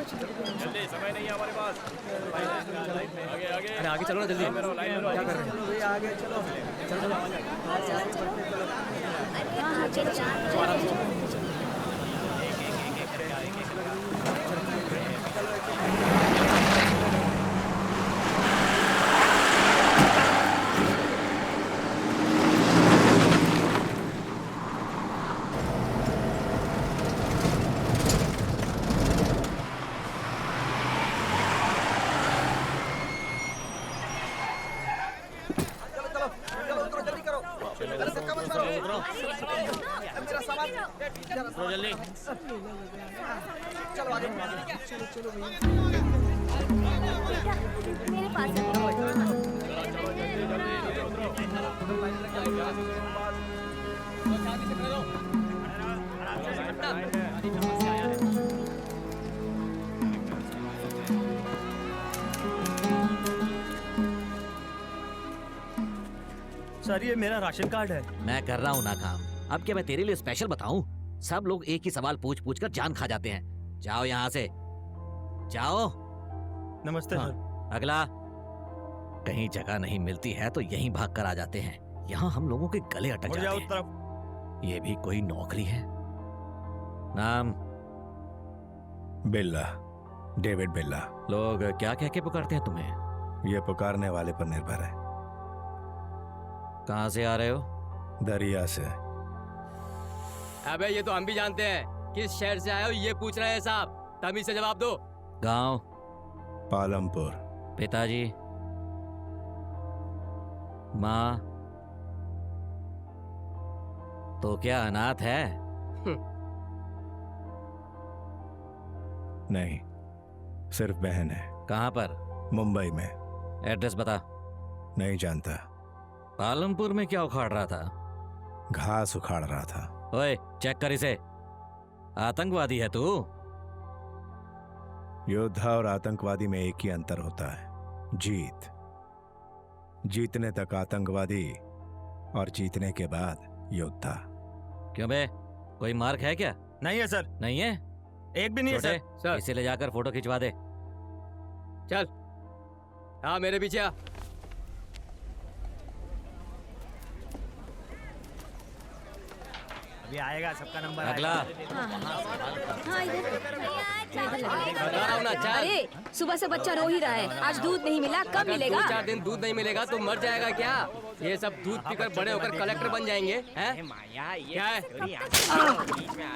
जल्दी, समय नहीं है हमारे पास। आगे आगे, अरे आगे चलो ना जल्दी। लाइन में रहो, लाइन में रहो। क्या कर रहे हो? भैया आगे चलो चलो हाँ चलो। उतरो जल्दी करो। अरे धक्का मत मारो। मेरा सामान उतरो जल्दी। चलो आगे चलो भैया मेरे पास सर ये मेरा राशन कार्ड है। मैं कर रहा हूँ ना काम। अब क्या मैं तेरे लिए स्पेशल बताऊं? सब लोग एक ही सवाल पूछ पूछ कर जान खा जाते हैं। जाओ यहाँ से, जाओ। नमस्ते हाँ, सर। अगला। कहीं जगह नहीं मिलती है तो यहीं भाग कर आ जाते हैं। यहाँ हम लोगों के गले अटक मुड़ जाते जाओ हैं। उस तरफ। ये भी कोई नौकरी है? नाम? बिल्ला, डेविड बिल्ला। लोग क्या कह के पुकारते हैं तुम्हें? ये पुकारने वाले पर निर्भर है। कहाँ से आ रहे हो? दरिया से। अबे ये तो हम भी जानते हैं किस शहर से आए हो, ये पूछ रहे हैं साहब। तमीज से जवाब दो। गांव? पालमपुर। पिताजी? माँ? तो क्या अनाथ है? नहीं, सिर्फ बहन है। कहाँ पर? मुंबई में। एड्रेस बता। नहीं जानता। पालमपुर में क्या उखाड़ रहा था? घास उखाड़ रहा था। ओए चेक कर इसे। आतंकवादी है तू? योद्धा और आतंकवादी में एक ही अंतर होता है, जीत। जीतने तक आतंकवादी और जीतने के बाद योद्धा। क्यों बे, कोई मार्क है क्या? नहीं है सर, नहीं है? एक भी नहीं है छोटे, सर। इसे ले जाकर फोटो खिंचवा दे। चल हाँ मेरे पीछे आ। अभी आएगा सबका नंबर। अगला। हाँ इधर बता रहा हूँ ना, चल। अरे सुबह से बच्चा रो ही रहा है। आज दूध नहीं मिला, कब अगर मिलेगा? 2-4 दिन दूध नहीं मिलेगा तो मर जाएगा क्या? ये सब दूध पीकर बड़े होकर कलेक्टर बन जाएंगे हैं? क्या है?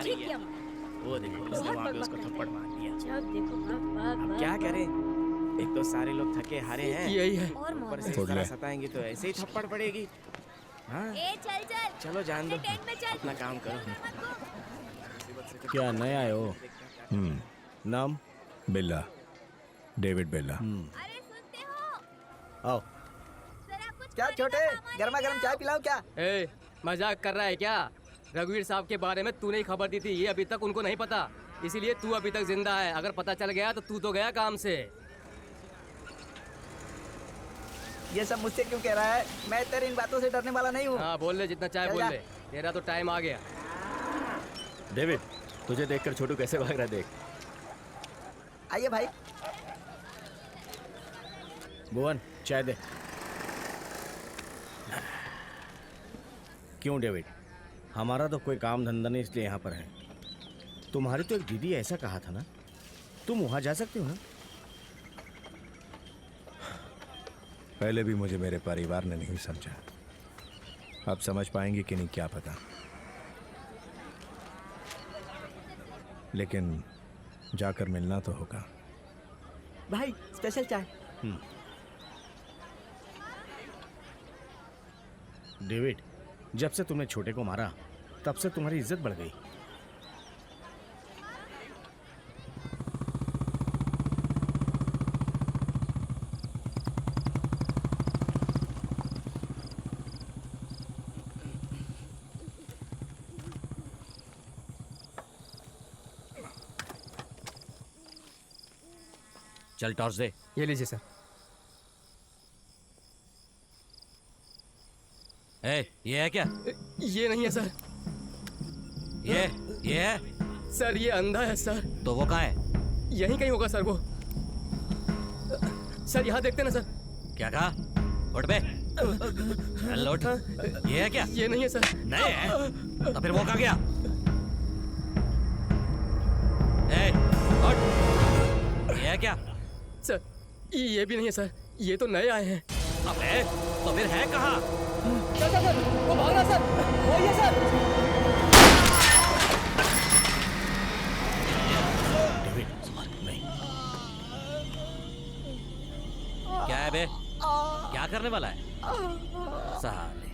ठीक है। वो देखो, उसने वहाँ पे उसको थप्पड़ मार दिया। जब देखो भाग क्या करें? एक तो सारे लोग थके हारे हैं, यही है। और ऊपर से छोड़ इस तरह ले। सताएंगे तो ऐसे ही थप्पड़ पड़ेगी। हाँ ए चल चल। चलो जान दो, टेंट में चल। अपना काम करो। क्या नए आए हो? नाम? बिल्ला, डेविड बिल्ला। अरे सुनते हो? आओ। जरा कुछ क्या छोटे, गर्मा गर्म चाय पिलाओ क्या? ए, मजाक कर रहा है क्या? रघुवीर साहब के बारे में तूने ही खबर दी थी, ये अभी तक उनको नहीं पता। इसीलिए तू अभी तक जिंदा है। अगर पता चल गया तो तू तो गया काम से। ये सब मुझसे क्यों कह रहा है? मैं तेरी इन बातों से डरने वाला नहीं हूँ। हाँ बोल ले जितना चाहे चल बोल जा। ले। तेरा तो टाइम आ गया। डेविड, तुझे देखकर छोटू कैसे भाग रहा है, देख। आइए भाई। भुवन, चाय दे। क्यों डेविड? हमारा तो कोई काम धंधा नहीं, इसलिए यहाँ पर है। तुम्हारी तो एक दीदी ऐसा कहा था ना, तुम वहाँ जा सकते हो ना? पहले भी मुझे मेरे परिवार ने नहीं समझा। अब समझ पाएंगे कि नहीं क्या पता। लेकिन जाकर मिलना तो होगा। भाई स्पेशल चाय। डेविड, जब से तुमने छोटे को मारा तब से तुम्हारी इज्जत बढ़ गई। चल टॉर्च दे। ये लीजिए सर। ए, ये है क्या? ये नहीं है सर। ये है? सर ये अंधा है सर। तो वो कहाँ है? यहीं कहीं होगा सर वो। सर यहाँ देखते ना सर। क्या कहा? उठ बे। चल उठ। ये है क्या? ये नहीं है सर। नहीं है? तो फिर वो कहाँ गया? ए, उठ। ये है क्या? सर ये भी नहीं है सर, ये तो नए आए हैं। अबे तो फिर है कहाँ? सर वो भाग रहा सर, वही है सर। नहीं। क्या है बे? क्या करने वाला है? साले।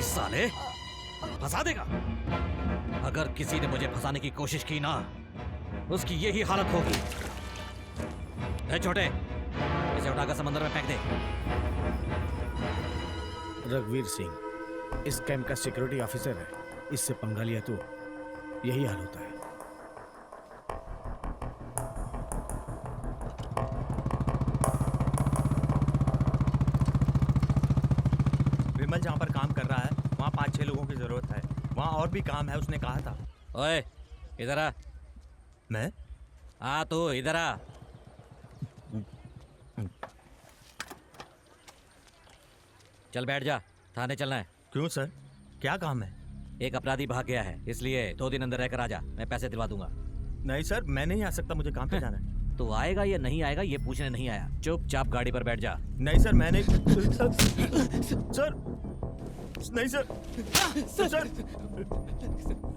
साले फंसा देगा। अगर किसी ने मुझे फंसाने की कोशिश की ना, उसकी यही हालत होगी। ए छोटे, इसे उठाकर समंदर में फेंक दे। रघुवीर सिंह इस कैंप का सिक्योरिटी ऑफिसर है। इससे पंगा लिया तो यही हाल होता है। विमल जहाँ पर काम कर रहा है वहाँ 5-6 लोगों की जरूरत है। वहाँ और भी काम है, उसने कहा था। ओए इधर आ। मैं? आ तू इधर आ। चल बैठ जा, थाने चलना है। क्यों सर, क्या काम है? एक अपराधी भाग गया है, इसलिए 2 दिन अंदर रहकर आ जा, मैं पैसे दिलवा दूंगा। नहीं सर, मैं नहीं आ सकता, मुझे काम पे जाना है। तो आएगा या नहीं आएगा ये पूछने नहीं आया। चुपचाप गाड़ी पर बैठ जा। नहीं सर, मैंने सर नहीं सर। सर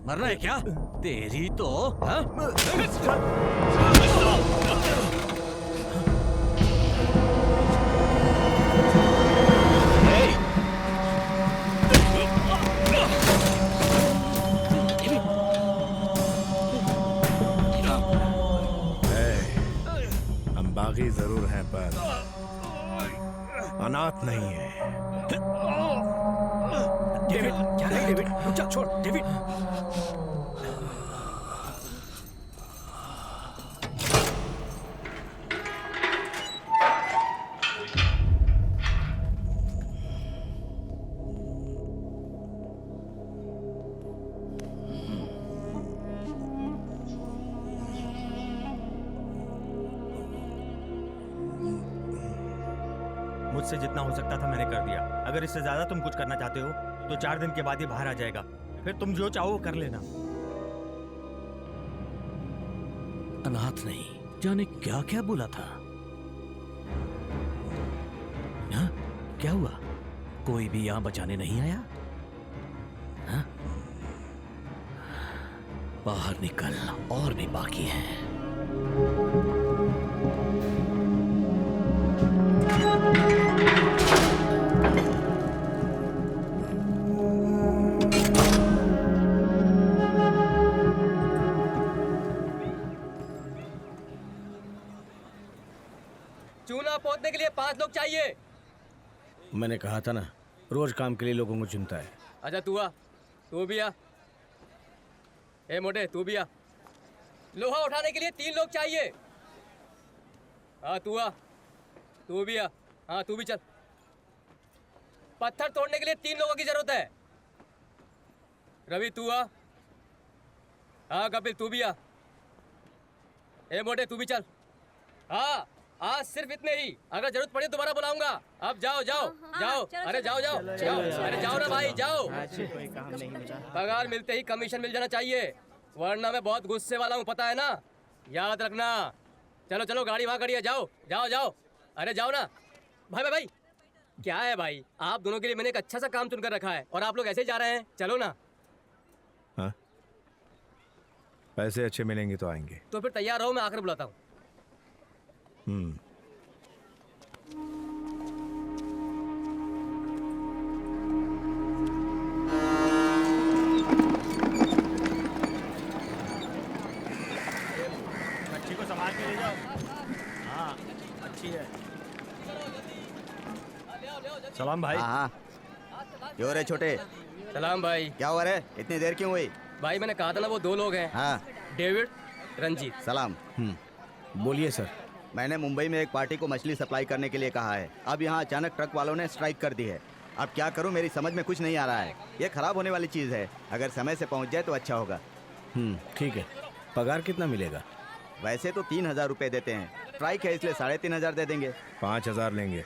मरना है क्या? तेरी तो हाँ? हम बागी जरूर हैं पर अनाथ नहीं है। डेविड, क्या है डेविड? रुक जा, छोड़ डेविड। मुझसे जितना हो सकता था मैंने कर दिया। अगर इससे ज्यादा तुम कुछ करना चाहते हो तो 4 दिन के बाद ये बाहर आ जाएगा, फिर तुम जो चाहो वो कर लेना। अनाथ नहीं, जाने क्या क्या बोला था। हाँ? क्या हुआ? कोई भी यहां बचाने नहीं आया? हाँ? बाहर निकल, और भी बाकी है। चूना पोतने के लिए 5 लोग चाहिए। मैंने कहा था ना, रोज काम के लिए लोगों को चुनता है। अच्छा तू आ, तू भी आ। ए मोटे तू भी आ। लोहा उठाने के लिए 3 लोग चाहिए। हाँ तू आ, तू भी आ। हाँ तू भी चल। पत्थर तोड़ने के लिए 3 लोगों की जरूरत है। रवि तू आ। हाँ कपिल तू भी आ। ए मोटे तू भी चल। हाँ आज सिर्फ इतने ही, अगर जरूरत पड़े दोबारा बुलाऊंगा। अब जाओ जाओ जाओ। अरे जाओ जाओ जाओ। अरे जाओ ना भाई जाओ। पगार मिलते ही कमीशन मिल जाना चाहिए, वरना मैं बहुत गुस्से वाला हूँ, पता है ना, याद रखना। चलो चलो गाड़ी वहाँ खड़ी है, जाओ जाओ जाओ। अरे जाओ ना भाई भाई भाई। क्या है भाई, आप दोनों के लिए मैंने एक अच्छा सा काम चुनकर रखा है और आप लोग ऐसे ही जा रहे हैं। चलो ना। हाँ? पैसे अच्छे मिलेंगे तो आएंगे। तो फिर तैयार रहो, मैं आकर बुलाता हूँ। बच्ची को संभाल के ले सलाम भाई। हाँ हाँ क्यों रे छोटे, सलाम भाई। क्या हुआ रे, इतनी देर क्यों हुई? भाई मैंने कहा था ना वो दो लोग हैं, हाँ डेविड, रंजीत। सलाम। बोलिए सर। मैंने मुंबई में एक पार्टी को मछली सप्लाई करने के लिए कहा है। अब यहाँ अचानक ट्रक वालों ने स्ट्राइक कर दी है। अब क्या करूँ, मेरी समझ में कुछ नहीं आ रहा है। ये खराब होने वाली चीज़ है, अगर समय से पहुँच जाए तो अच्छा होगा। ठीक है। पगार कितना मिलेगा? वैसे तो 3,000 रुपये देते हैं, स्ट्राइक है इसलिए 3,500 दे देंगे। 5,000 लेंगे।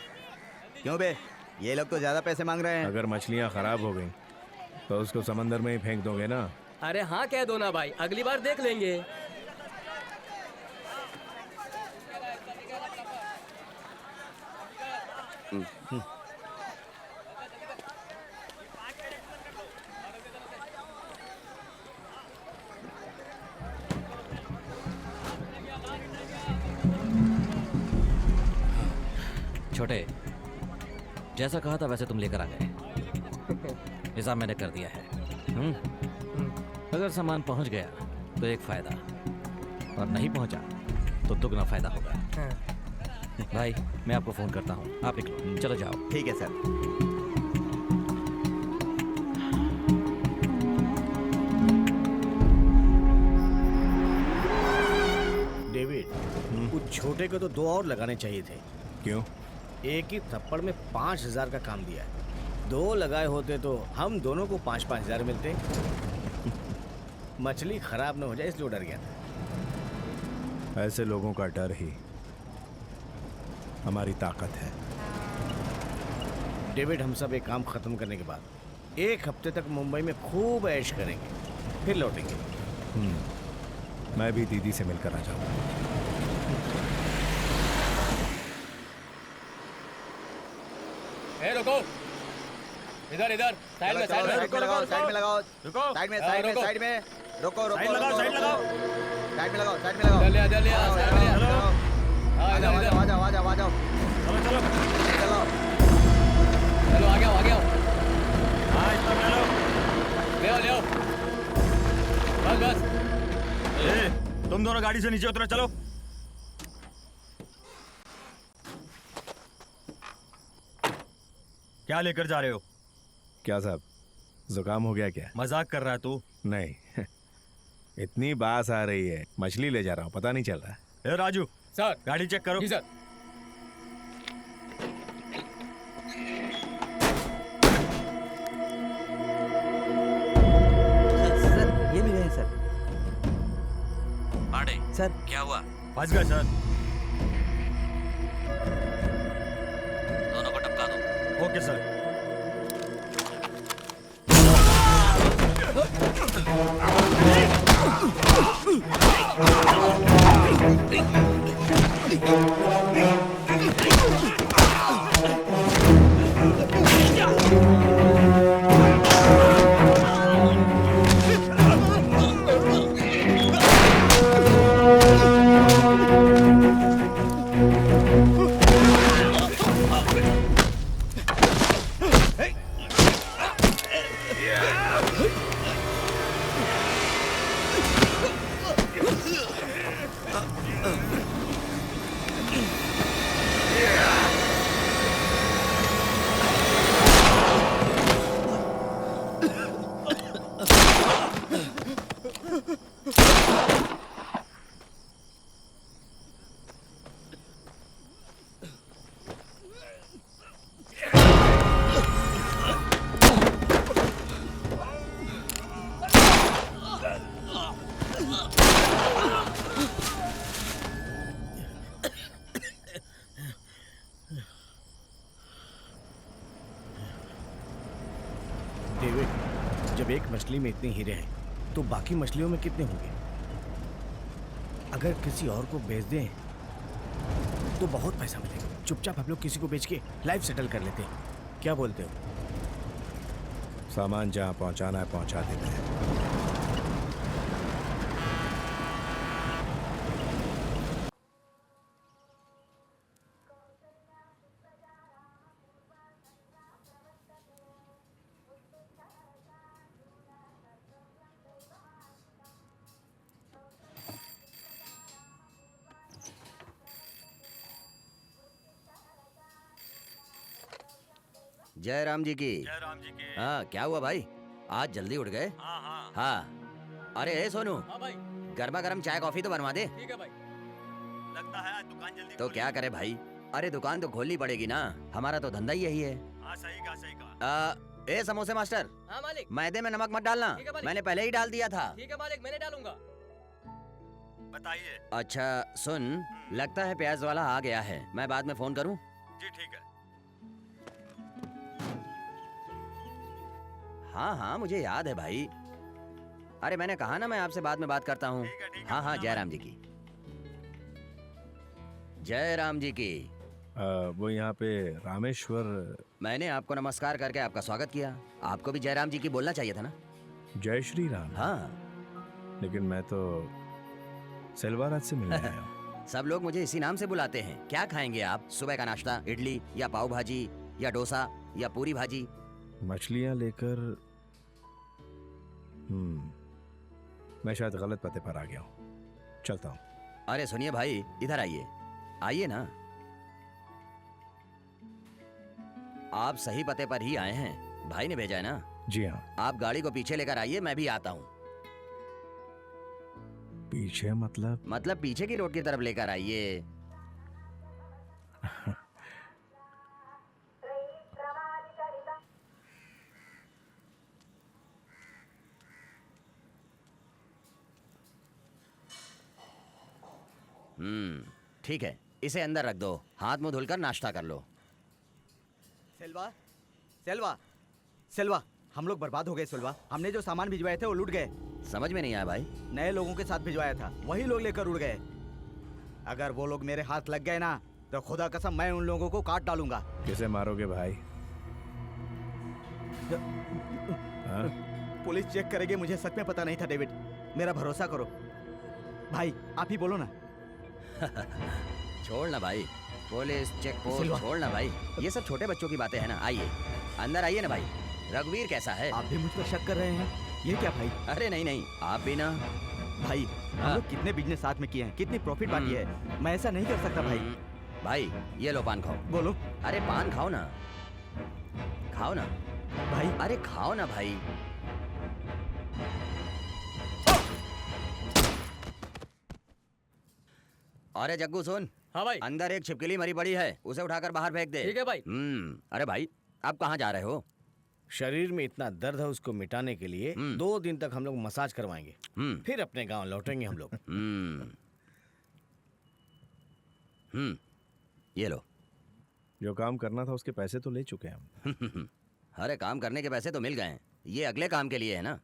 क्यों बे, ये लोग तो ज़्यादा पैसे मांग रहे हैं। अगर मछलियाँ खराब हो गई तो उसको समंदर में ही फेंक दोगे ना? अरे हाँ कह दो ना भाई, अगली बार देख लेंगे। छोटे, जैसा कहा था वैसे तुम लेकर आ गए। हिसाब मैंने कर दिया है। अगर सामान पहुंच गया तो एक फायदा, और नहीं पहुंचा तो दुगना फायदा होगा। भाई मैं आपको फोन करता हूँ, आप निकलो, चलो जाओ। ठीक है सर। डेविड, उस छोटे को तो 2 और लगाने चाहिए थे। क्यों? एक ही थप्पड़ में 5,000 का काम दिया है। 2 लगाए होते तो हम दोनों को 5,000 मिलते। मछली खराब न हो जाए इसलिए डर गया था। ऐसे लोगों का डर ही हमारी ताकत है। डेविड, हम सब एक काम खत्म करने के बाद 1 हफ्ते तक मुंबई में खूब ऐश करेंगे, फिर लौटेंगे। मैं भी दीदी से मिलकर आ जाऊंगा। रुको, इधर इधर, साइड में, साइड में, साइड में लगाओ, साइड में लगाओ, रुको। साइड में, साइड में, रुको। साइड में, रोको रोको, साइड लगाओ, साइड लगाओ। साइड में लगाओ, साइड में लगाओ। इधर ले, इधर ले, आओ, साइड में ले। आओ, आओ। हाँ आ इधर जाओ, इधर, आ जाओ, आ जाओ, आ जाओ। चलो चलो। चलो चलो आ गया, आ गया। हाँ इतना में लो। ले आओ, ले आओ। बस बस। ए, तुम दोनों गाड़ी से नीचे उतरो, चलो। क्या लेकर जा रहे हो? क्या साहब, जुकाम हो गया क्या? मजाक कर रहा है तू? नहीं। इतनी बास आ रही है, मछली ले जा रहा हूँ, पता नहीं चल रहा। ए राजू, सर। गाड़ी चेक करो। जी सर। सर, ये भी गए सर। पांडे, सर क्या हुआ? फंस गए सर। दोनों को टपका दो। Okay sir. डेविड, जब एक मछली में इतने हीरे हैं तो बाकी मछलियों में कितने होंगे? अगर किसी और को बेच दें तो बहुत पैसा मिलेगा। चुपचाप हम लोग किसी को बेच के लाइफ सेटल कर लेते हैं, क्या बोलते हो? सामान जहाँ पहुँचाना है पहुँचा देते हैं। जय राम जी की। जय राम जी की। हाँ क्या हुआ भाई, आज जल्दी उठ गए? हाँ हाँ। हाँ। अरे ए सोनू, हाँ भाई गर्मा गर्म चाय कॉफी तो बनवा दे। ठीक है भाई। लगता है आज दुकान जल्दी तो क्या करे भाई, अरे दुकान तो खोलनी पड़ेगी ना, हमारा तो धंधा ही यही है। हाँ सही कहा सही कहा। ए समोसे मास्टर, हाँ मालिक। मैदे में नमक मत डालना, ठीक है मालिक। मैंने पहले ही डाल दिया था। ठीक है मालिक, मैंने डालूंगा। बताइए। अच्छा सुन, लगता है प्याज वाला आ गया है, मैं बाद में फोन करूं? जी ठीक है। हाँ हाँ मुझे याद है भाई, अरे मैंने कहा ना मैं आपसे बाद में बात करता हूँ। ठीक है। हाँ हाँ जय राम जी की। जय राम जी की। वो यहाँ पे रामेश्वर। मैंने आपको नमस्कार करके आपका स्वागत किया, आपको भी जय राम जी की बोलना चाहिए था ना। जय श्री राम। हाँ लेकिन मैं तो सेल्वाराज से मिलने आया हूँ। सब लोग मुझे इसी नाम से बुलाते हैं। क्या खाएंगे आप? सुबह का नाश्ता इडली या पाव भाजी या डोसा या पूरी भाजी? मछलियाँ लेकर। मैं शायद गलत पते पर आ गया हूँ, चलता हूँ। अरे सुनिए भाई, इधर आइए, आइए ना। आप सही पते पर ही आए हैं, भाई ने भेजा है ना। जी हाँ। आप गाड़ी को पीछे लेकर आइए, मैं भी आता हूँ। पीछे मतलब? पीछे की रोड की तरफ लेकर आइए। ठीक है, इसे अंदर रख दो, हाथ मुंह धुलकर नाश्ता कर लो। सेल्वा, सेल्वा, सेल्वा, हम लोग बर्बाद हो गए सेल्वा। हमने जो सामान भिजवाए थे वो लूट गए। समझ में नहीं आया भाई। नए लोगों के साथ भिजवाया था, वही लोग लेकर उड़ गए। अगर वो लोग मेरे हाथ लग गए ना तो खुदा कसम मैं उन लोगों को काट डालूंगा। किसे मारोगे भाई? हाँ? पुलिस चेक करेगी, मुझे सच में पता नहीं था डेविड, मेरा भरोसा करो भाई, आप ही बोलो ना। छोड़ ना भाई, पुलिस चेक पोस्ट सिल्वा। छोड़ ना भाई, ये सब छोटे बच्चों की बातें हैं ना। आइए अंदर आइए ना भाई। रघुवीर कैसा है? आप भी मुझ पर शक कर रहे हैं? ये क्या भाई? अरे नहीं नहीं, आप भी ना। भाई हम लोग कितने बिजनेस साथ में किए हैं, कितनी प्रॉफिट बाकी है, मैं ऐसा नहीं कर सकता भाई। भाई ये लो पान खाओ। बोलो अरे पान खाओ ना, खाओ ना भाई। अरे खाओ ना भाई। अरे जग्गू सुन, हाँ भाई। अंदर एक छिपकली मरी पड़ी है, उसे उठाकर बाहर फेंक दे। ठीक है भाई। अरे भाई आप कहाँ जा रहे हो? शरीर में इतना दर्द है, उसको मिटाने के लिए 2 दिन तक हम लोग मसाज करवाएंगे, फिर अपने गांव लौटेंगे हम लोग। ये लो। जो काम करना था उसके पैसे तो ले चुके हैं हम। अरे काम करने के पैसे तो मिल गए हैं, ये अगले काम के लिए है ना।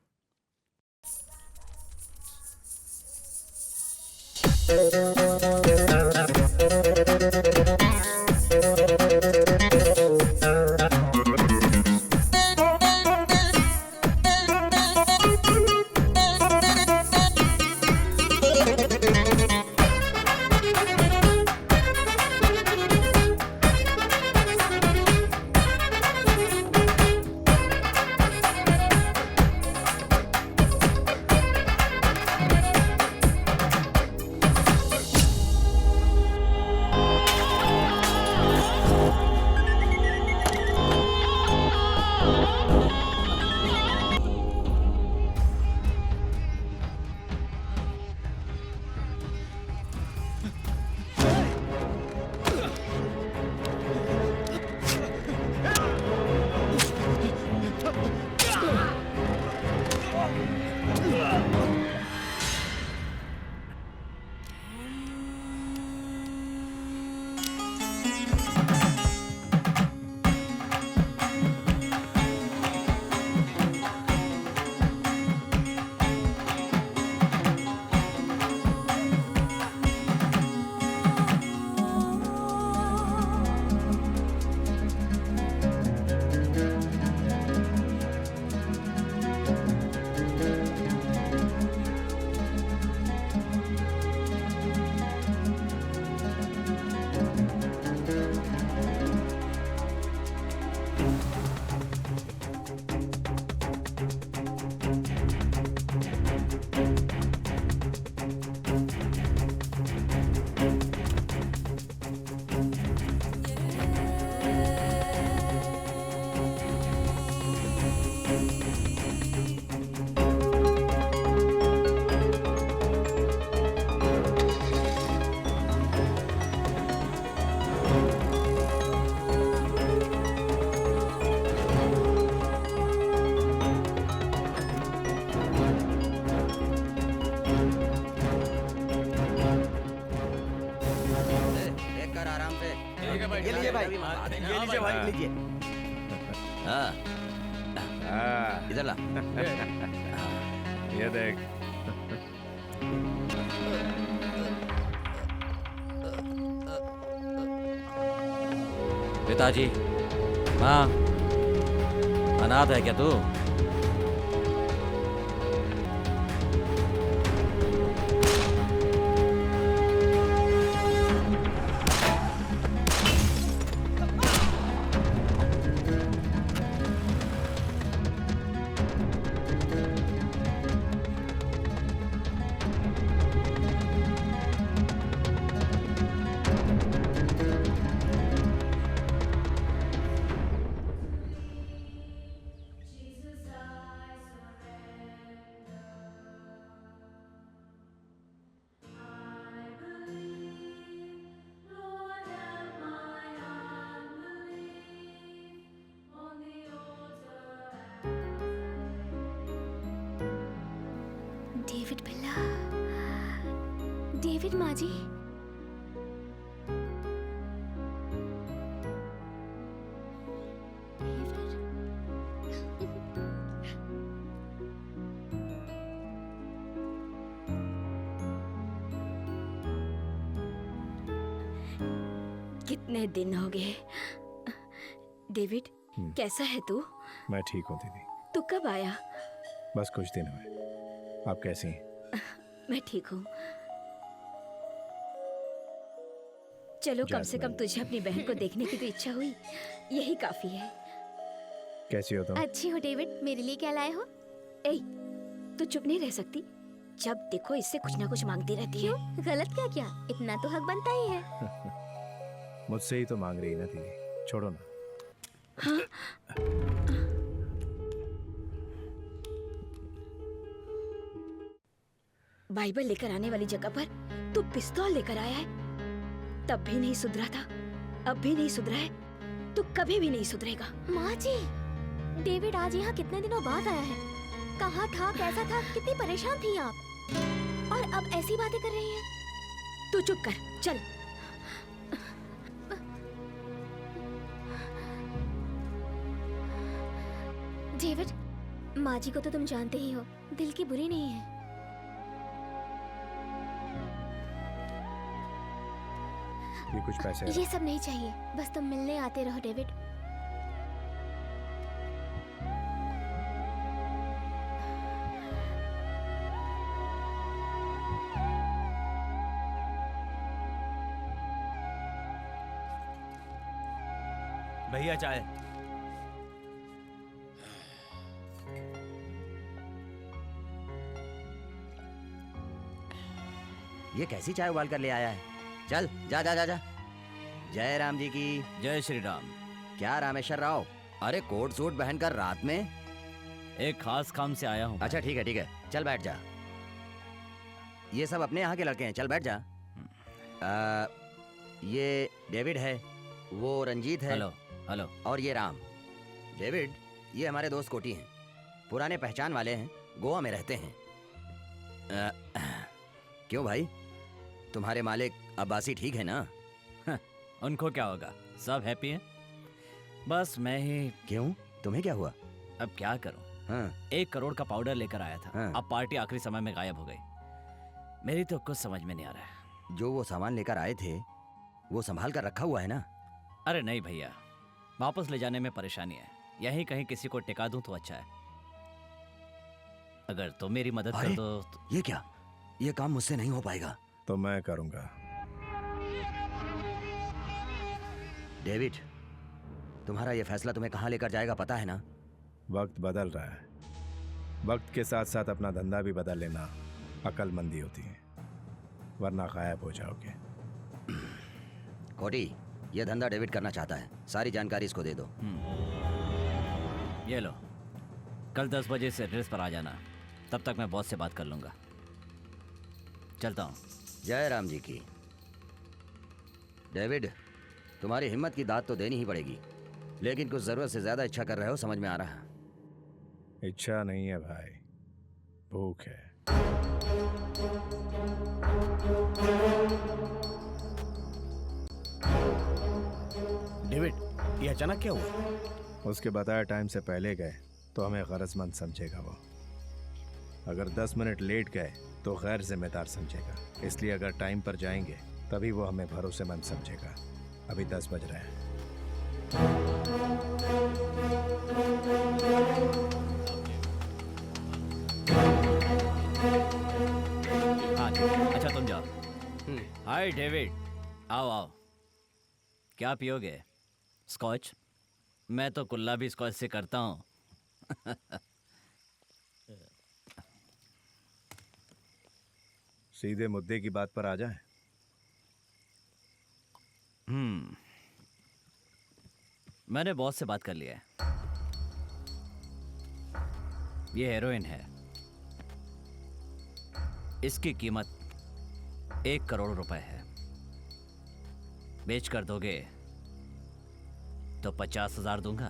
भाई भी मंगा देना। ये लीजिए भाई लीजिए। हाँ, इधर ला। ये देख। पिताजी, माँ, अनाथ है क्या तू? डेविड बिल्ला, डेविड माँ जी। कितने दिन हो गए। डेविड, कैसा है तू? मैं ठीक हूँ दीदी, तू कब आया? बस कुछ दिन हुए। आप कैसी हैं? मैं ठीक हूँ। चलो, कम से कम तुझे अपनी बहन को देखने की तो इच्छा हुई, यही काफी है। कैसी हो तुम? अच्छी हो डेविड। मेरे लिए क्या लाए हो? ए, तू चुप नहीं रह सकती। जब देखो इससे कुछ ना कुछ मांगती रहती है। गलत क्या किया? इतना तो हक बनता ही है। मुझसे ही तो मांग रही है ना दीदी, छोड़ो ना। बाइबल लेकर आने वाली जगह पर तू पिस्तौल लेकर आया है। तब भी नहीं सुधरा था, अब भी नहीं सुधरा है, तू कभी भी नहीं सुधरेगा। माँ जी, डेविड आज यहाँ कितने दिनों बाद आया है। कहाँ था, कैसा था, कितनी परेशान थी आप, और अब ऐसी बातें कर रही हैं। तू चुप कर, चल। डेविड, माँ जी को तो तुम जानते ही हो, दिल की बुरी नहीं है। ये कुछ पैसे हैं। ये सब नहीं चाहिए, बस तुम मिलने आते रहो डेविड। भैया चाय। ये कैसी चाय उबाल कर ले आया है? चल जा जा जा जा। जय राम जी की। जय श्री राम। क्या रामेश्वर राव, अरे कोट सूट पहनकर रात में? एक खास काम से आया हूँ। अच्छा ठीक है, चल बैठ जा। ये सब अपने यहाँ के लड़के हैं, चल बैठ जा। ये डेविड है, वो रंजीत है। Hello hello. और ये राम। डेविड, ये हमारे दोस्त कोटी हैं, पुराने पहचान वाले हैं, गोवा में रहते हैं। क्यों भाई, तुम्हारे मालिक अब्बासी ठीक है ना? उनको क्या होगा, सब हैप्पी हैं। बस मैं ही। क्यों, तुम्हें क्या हुआ? अब क्या करूं? हाँ। 1 करोड़ का पाउडर लेकर आया था। हाँ। अब पार्टी आखिरी समय में गायब हो गई। मेरी तो कुछ समझ में नहीं आ रहा है। जो वो सामान लेकर आए थे वो संभाल कर रखा हुआ है ना? अरे नहीं भैया, वापस ले जाने में परेशानी है। यहीं कहीं किसी को टिका दूं तो अच्छा है। अगर तुम मेरी मदद कर दो तो... ये क्या, ये काम मुझसे नहीं हो पाएगा। तो मैं करूंगा। डेविड, तुम्हारा ये फैसला तुम्हें कहाँ लेकर जाएगा पता है ना? वक्त बदल रहा है, वक्त के साथ साथ अपना धंधा भी बदल लेना अक्लमंदी होती है, वरना गायब हो जाओगे। कोटी, ये धंधा डेविड करना चाहता है, सारी जानकारी इसको दे दो। ये लो, कल 10 बजे से एड्रेस पर आ जाना। तब तक मैं बॉस से बात कर लूंगा। चलता हूँ। जय राम जी की। डेविड, तुम्हारी हिम्मत की दाद तो देनी ही पड़ेगी, लेकिन कुछ जरूरत से ज्यादा इच्छा कर रहे हो, समझ में आ रहा है। इच्छा नहीं है भाई, भूख है। ये अचानक क्या हुआ? उसके बताए टाइम से पहले गए तो हमें गरजमंद समझेगा वो। अगर 10 मिनट लेट गए तो गैर जिम्मेदार समझेगा। इसलिए अगर टाइम पर जाएंगे तभी वो हमें भरोसेमंद समझेगा। अभी 10 बज रहे हैं। हाँ अच्छा तुम जाओ। हाय डेविड, आओ आओ। क्या पियोगे? स्कॉच? मैं तो कुल्ला भी स्कॉच से करता हूँ। सीधे मुद्दे की बात पर आ जाए। मैंने बॉस से बात कर लिया है। ये हेरोइन है। इसकी कीमत 1 करोड़ रुपए है। बेच कर दोगे तो 50,000 दूंगा।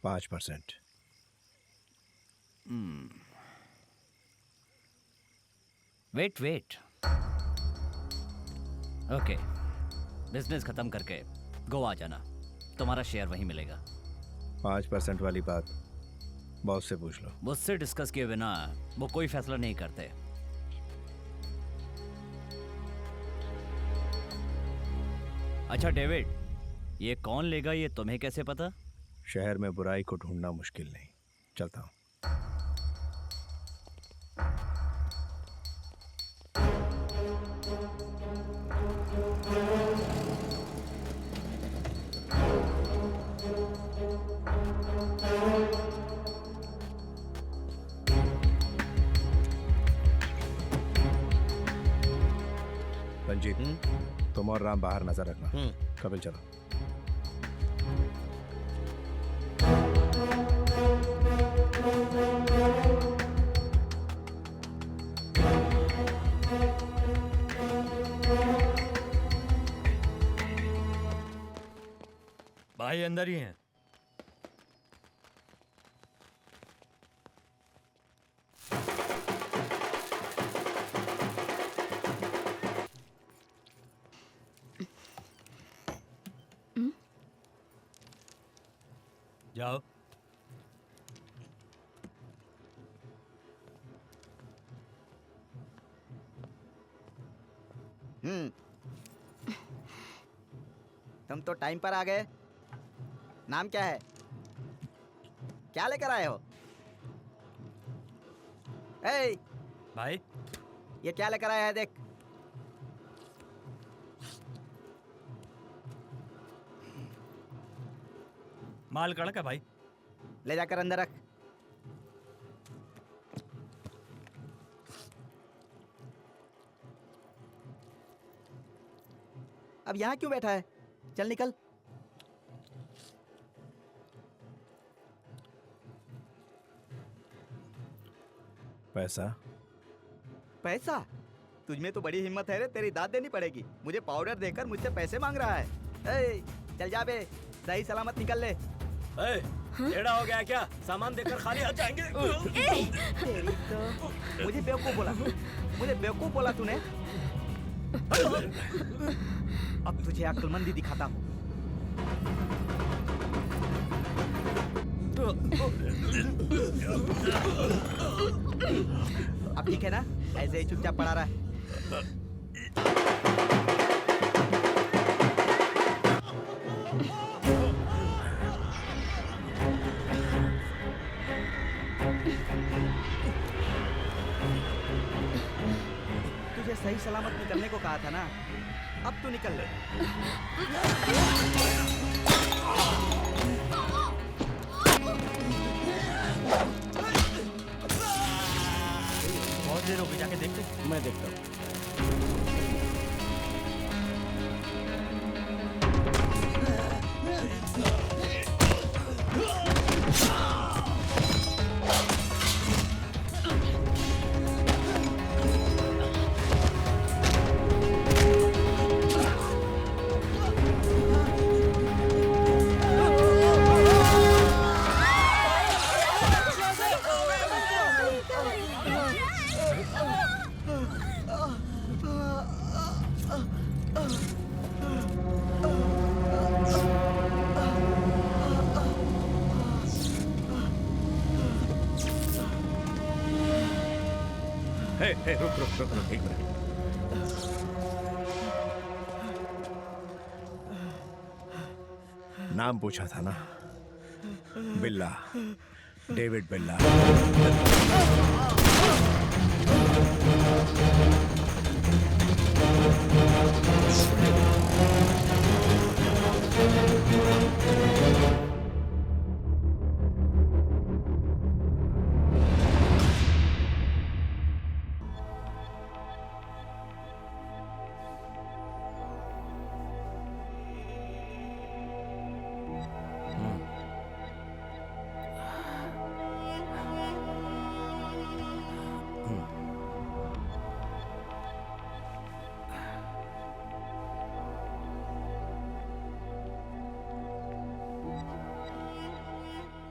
5%। वेट। ओके, बिजनेस खत्म करके गोवा जाना। तुम्हारा शेयर वहीं मिलेगा। 5% वाली बात बॉस से पूछ लो। मुझसे डिस्कस किए बिना वो कोई फैसला नहीं करते। अच्छा डेविड, ये कौन लेगा ये तुम्हें कैसे पता? शहर में बुराई को ढूंढना मुश्किल नहीं। चलता हूँ। रंजीत, तुम और राम बाहर नजर रखना। कपिल चलो। भाई अंदर ही हैं। जाओ। तुम तो टाइम पर आ गए। नाम क्या है? क्या लेकर आए हो? ए, भाई ये क्या लेकर आया है देख। माल कड़क है भाई। ले जाकर अंदर रख। अब यहाँ क्यों बैठा है? चल निकल। पैसा? पैसा? तुझमें तो बड़ी हिम्मत है रे। तेरी दाद देनी पड़ेगी। मुझे पाउडर देकर मुझसे पैसे मांग रहा है। ए, चल जा बे, सही सलामत निकल ले। टेढ़ा हो गया क्या? सामान देकर खाली आ जाएंगे। तेरी तो मुझे बेवकूफ बोला तूने। अब तुझे अक्लमंदी दिखाता हूँ। अब ठीक है ना? ऐसे ही चुपचाप पड़ा रहा। तुझे सही सलामत निकलने को कहा था ना। अब तू निकल ले। बहुत देर हो गई, जाके देखते। मैं देखता हूँ। हे, रुक रुक रुक रुक, एक मिनट। नाम पूछा था ना, बिल्ला, डेविड बिल्ला।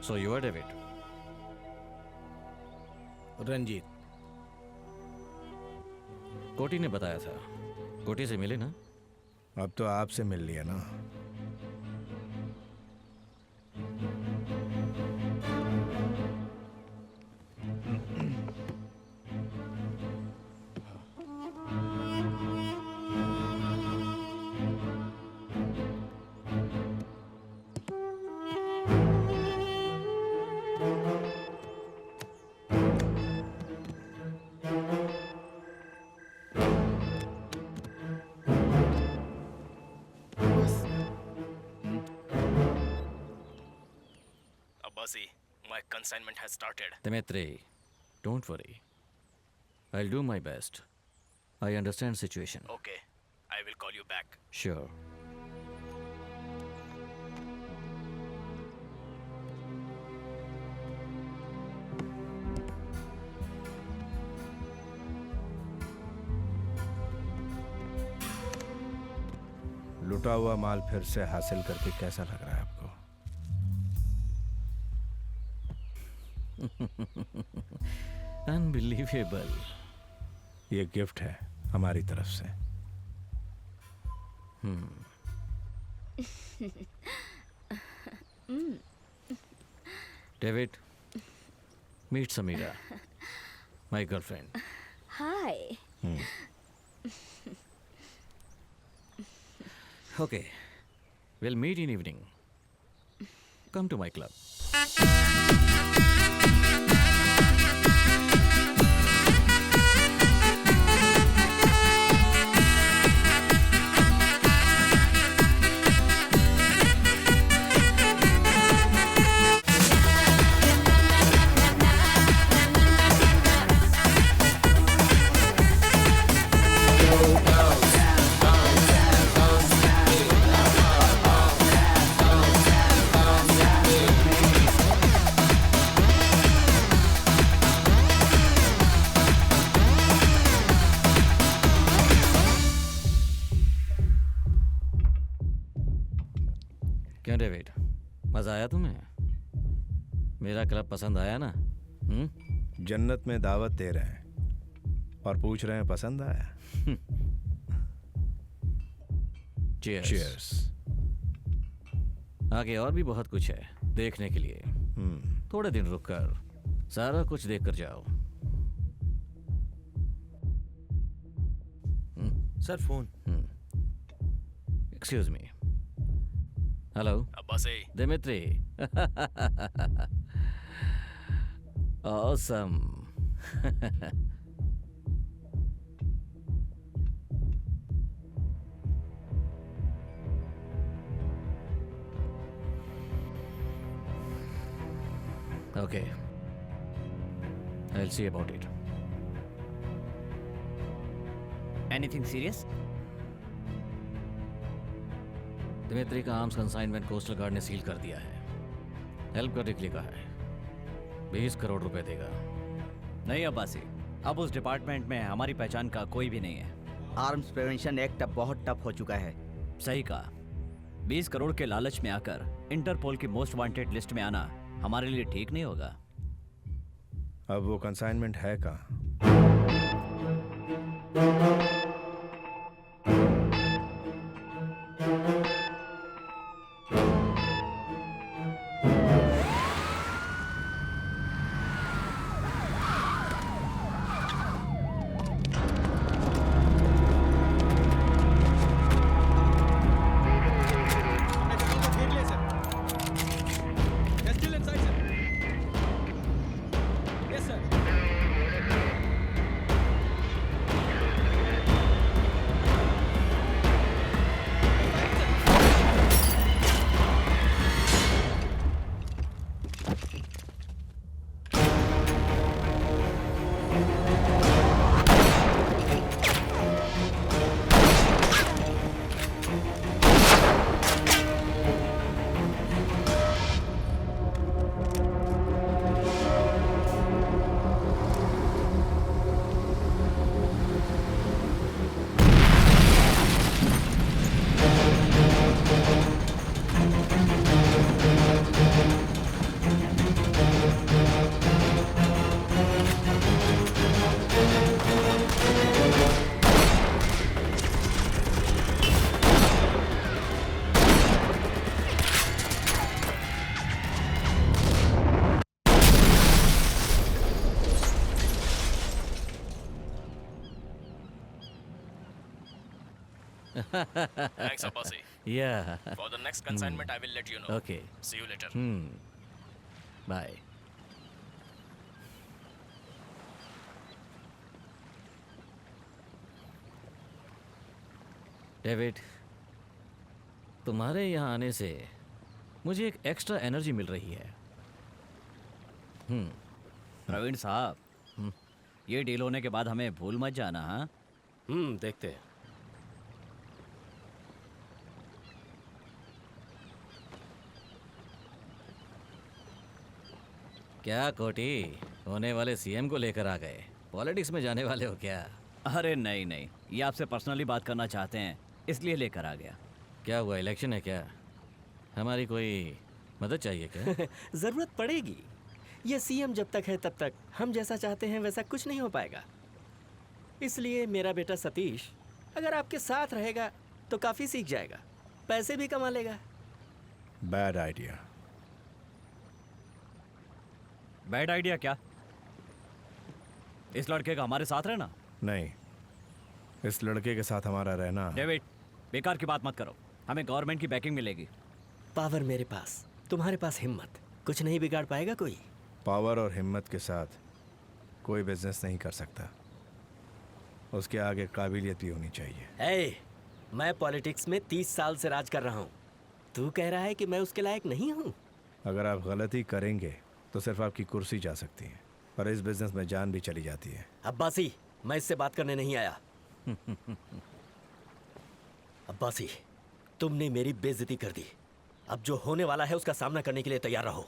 So you are David. Ranjit. कोटी ने बताया था। कोटी से मिले ना? अब तो आपसे मिल लिया ना। My consignment has started. Dimitri, don't worry. I'll do my best. I understand situation. Okay, I will call you back. Sure. लुटा हुआ माल फिर से हासिल करके कैसा लग रहा है आपको? Unbelievable. ये गिफ्ट है हमारी तरफ से। David, meet Samira, my girlfriend. Hi. Okay, we'll meet in evening. Come to my club. क्यों डेविड, मजा आया तुम्हें? मेरा क्लब पसंद आया ना? जन्नत में दावत दे रहे हैं और पूछ रहे हैं पसंद आया? Cheers. Cheers. आगे और भी बहुत कुछ है देखने के लिए। थोड़े दिन रुक कर सारा कुछ देख कर जाओ। Sir phone. Excuse me. Hello Abbasi. Dmitri. Awesome. Okay. I'll see about it. Anything serious? Dmitri का आर्म्स कंसाइनमेंट कोस्टल गार्ड ने सील कर दिया है। हेल्प करने के लिए कहा है। 20 करोड़ रुपए देगा। नहीं अब्बासी, अब उस डिपार्टमेंट में हमारी पहचान का कोई भी नहीं है। आर्म्स प्रिवेंशन एक्ट अब बहुत टफ हो चुका है। सही कहा। 20 करोड़ के लालच में आकर इंटरपोल की मोस्ट वांटेड लिस्ट में आना हमारे लिए ठीक नहीं होगा। अब वो कंसाइनमेंट है कहाँ? Thanks, Abbasi. Yeah. For the next consignment, I will let you know. Okay. See you later. Bye. David, तुम्हारे यहाँ आने से मुझे एक एक्स्ट्रा एनर्जी मिल रही है। प्रवीण साहब, ये डील होने के बाद हमें भूल मत जाना। हाँ, देखते हैं। क्या कोटी, होने वाले सीएम को लेकर आ गए? पॉलिटिक्स में जाने वाले हो क्या? अरे नहीं नहीं, ये आपसे पर्सनली बात करना चाहते हैं, इसलिए लेकर आ गया। क्या हुआ, इलेक्शन है क्या? हमारी कोई मदद चाहिए क्या? जरूरत पड़ेगी। ये सीएम जब तक है तब तक हम जैसा चाहते हैं वैसा कुछ नहीं हो पाएगा। इसलिए मेरा बेटा सतीश अगर आपके साथ रहेगा तो काफी सीख जाएगा, पैसे भी कमा लेगा। Bad idea. बैड आइडिया क्या? इस लड़के का हमारे साथ रहना? नहीं, इस लड़के के साथ हमारा रहना। डेविड, बेकार की बात मत करो, हमें गवर्नमेंट की बैकिंग मिलेगी। पावर मेरे पास, तुम्हारे पास हिम्मत, कुछ नहीं बिगाड़ पाएगा कोई। पावर और हिम्मत के साथ कोई बिजनेस नहीं कर सकता, उसके आगे काबिलियत भी होनी चाहिए। मैं पॉलिटिक्स में 30 साल से राज कर रहा हूँ, तू कह रहा है कि मैं उसके लायक नहीं हूँ? अगर आप गलती करेंगे तो सिर्फ आपकी कुर्सी जा सकती है, और इस बिजनेस में जान भी चली जाती है। अब्बासी, मैं इससे बात करने नहीं आया। अब्बासी, तुमने मेरी बेइज्जती कर दी। अब जो होने वाला है उसका सामना करने के लिए तैयार रहो।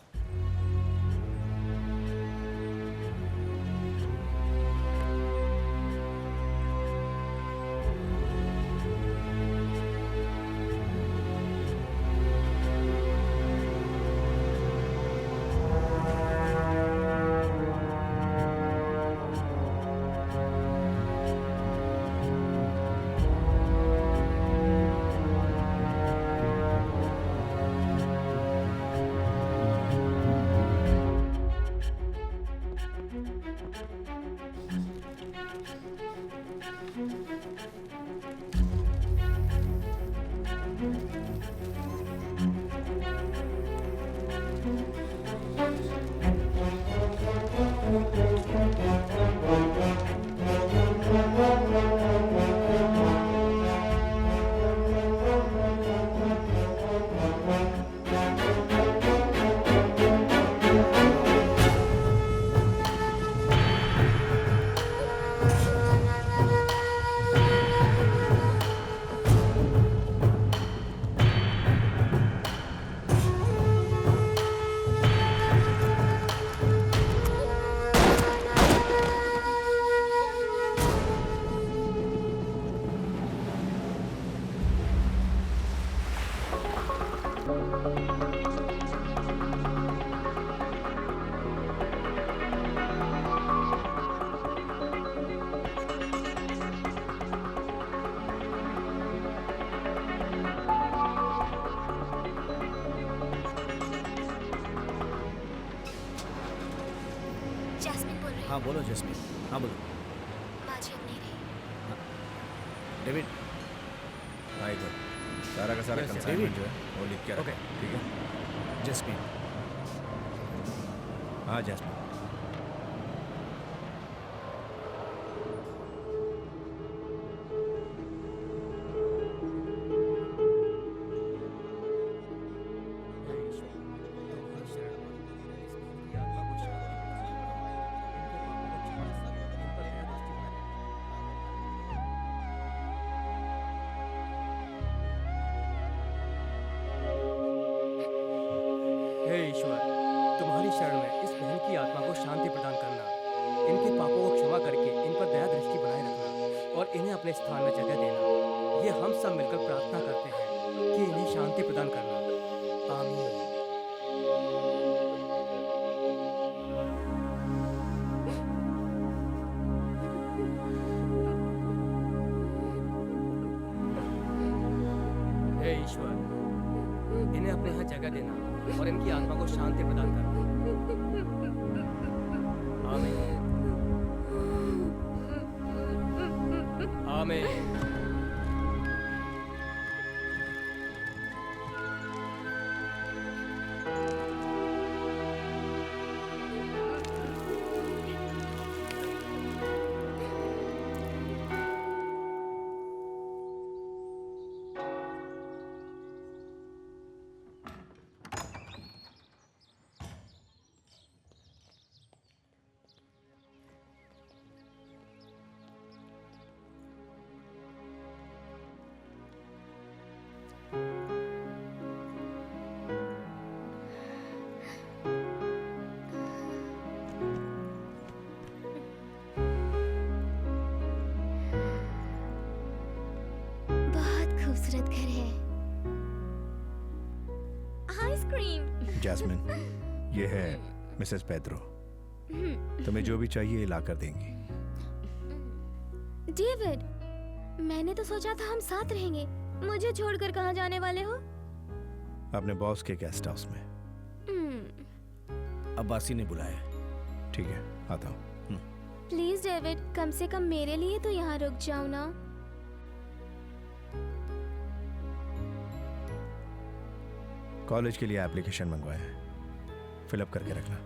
हाँ बोलो जस्मीन। हाँ बोलो। माझी अब नहीं रही। डेविड, हाँ इधर सारा का सारा कंसाइनमेंट जो है वो लिख के रखो, ठीक है? जस्मीन। हाँ जैस्मिन। हे ईश्वर, तुम्हारी शरण में इस बहन की आत्मा को शांति प्रदान करना, इनके पापों को क्षमा करके इन पर दया दृष्टि बनाए रखना और इन्हें अपने स्थान में जगह देना। ये हम सब मिलकर प्रार्थना करते हैं कि इन्हें शांति प्रदान करना। आमीन। हे ईश्वर, इन्हें अपने यहाँ जगह देना और इनकी आत्मा को शांति प्रदान करना। आमीन। आमीन। जैस्मिन, ये है मिसेस पेड्रो। तुम्हें जो भी चाहिए ला कर देंगी। डेविड, मैंने तो सोचा था हम साथ रहेंगे। मुझे छोड़कर कहाँ जाने वाले हो? अपने बॉस के गेस्ट हाउस में। अब्बासी ने बुलाया। ठीक है, आता हूँ। प्लीज डेविड, कम से कम मेरे लिए तो यहाँ रुक जाओ ना। कॉलेज के लिए एप्लीकेशन मंगवाया है, फिलअप करके रखना।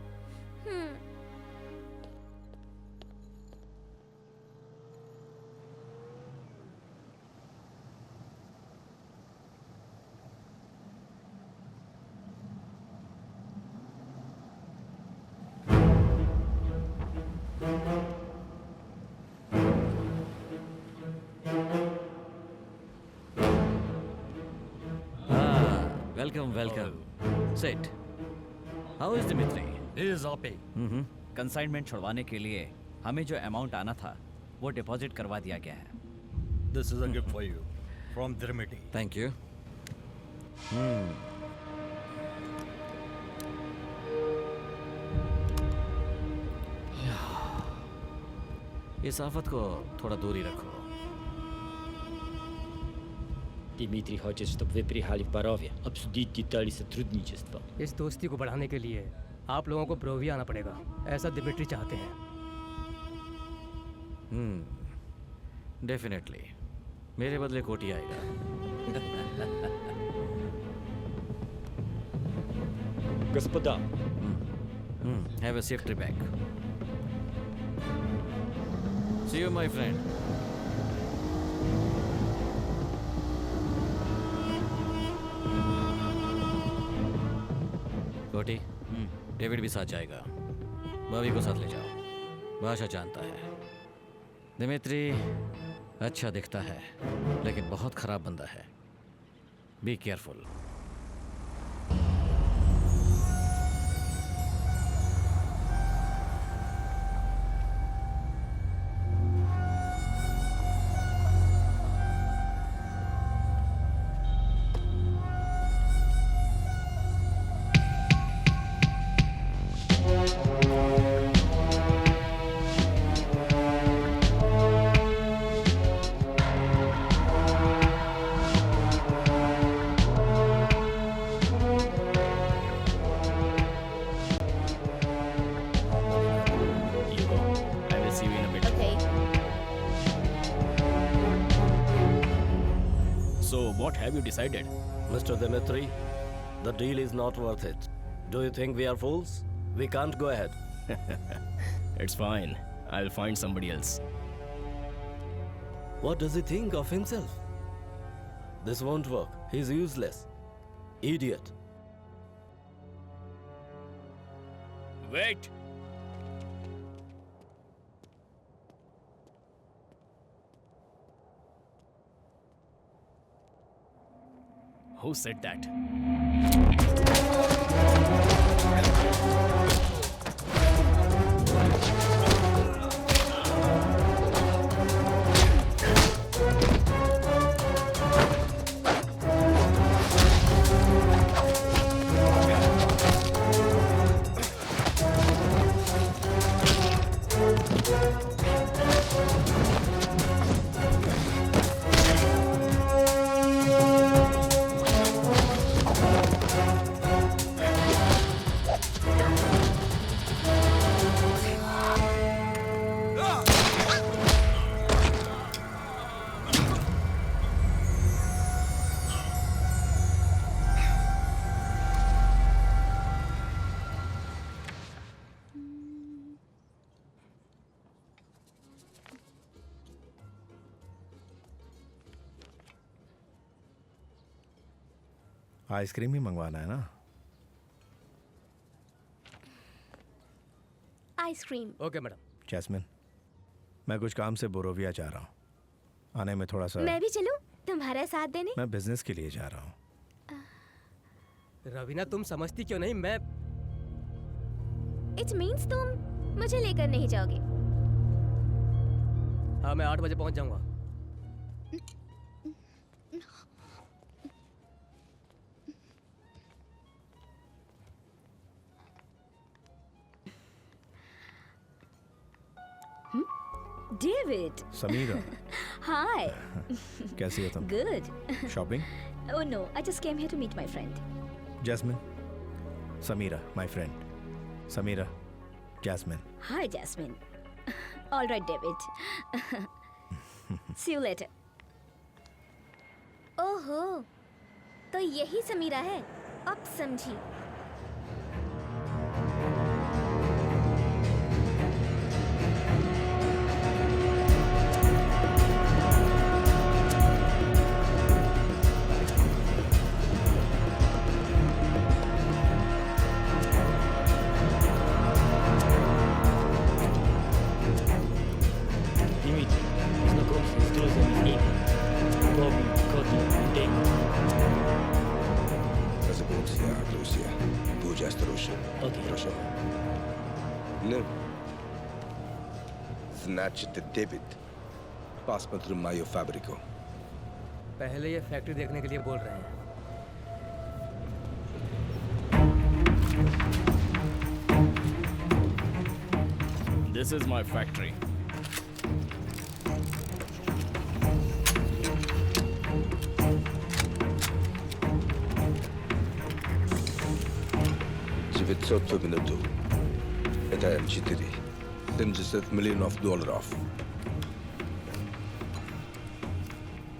Welcome welcome. Sit. How is Dmitri? He's happy. Consignment छुड़वाने के लिए हमें जो अमाउंट आना था वो डिपॉजिट करवा दिया गया है। This is a gift for you from Dimitri. Thank you. इस आफत को थोड़ा दूर ही रखो। Дмитрий хочет, чтобы вы приехали в Борове, обсудить детали сотрудничества. इस दोस्ती को बढ़ाने के लिए आप लोगों को बोरोविया आना पड़ेगा, ऐसा दिमित्री चाहते हैं। डेफिनेटली मेरे बदले कोटी आएगा। Господа, have a safe trip back. See you my friend. Koti, David भी साथ जाएगा। भाभी को साथ ले जाओ, भाषा जानता है। दिमित्री अच्छा दिखता है लेकिन बहुत खराब बंदा है। Be careful. what have you decided? Mr. Dimitri, the deal is not worth it. Do you think we are fools? We can't go ahead. It's fine. I'll find somebody else. What does he think of himself? This won't work. He's useless. Idiot. Wait! Who said that? Ice cream ही मंगवाना है ना? Ice cream. Okay madam. Jasmine, मैं कुछ काम से बोरोविया जा रहा हूँ। आने में थोड़ा सा। मैं भी चलूं तुम्हारा साथ देने? मैं बिजनेस के लिए जा रहा हूँ। रवीना, तुम समझती क्यों नहीं? मैं इट मीन्स तुम मुझे लेकर नहीं जाओगे? हाँ, मैं 8 बजे पहुंच जाऊंगा। डेविड। समीरा, हाय। कैसी हो तुम? Good. Shopping? Oh no, I just came here to meet my friend. Jasmine, Sameera, my friend. Sameera, Jasmine. Hi, Jasmine. All right, David. See you later. ओहो, तो यही समीरा है। अब समझी। Дмитрий, знакомься с друзьями Эми, Бобби, Коди и Дэнни. Познакомься, друзья. Будь осторожен. Окей. Хорошо. Ну, значит, Дэвид, посмотрим мою фабрику. पहले ये फैक्ट्री देखने के लिए बोल रहे हैं। This is my factory. $900 в минуту. Это М4. $70 миллионов.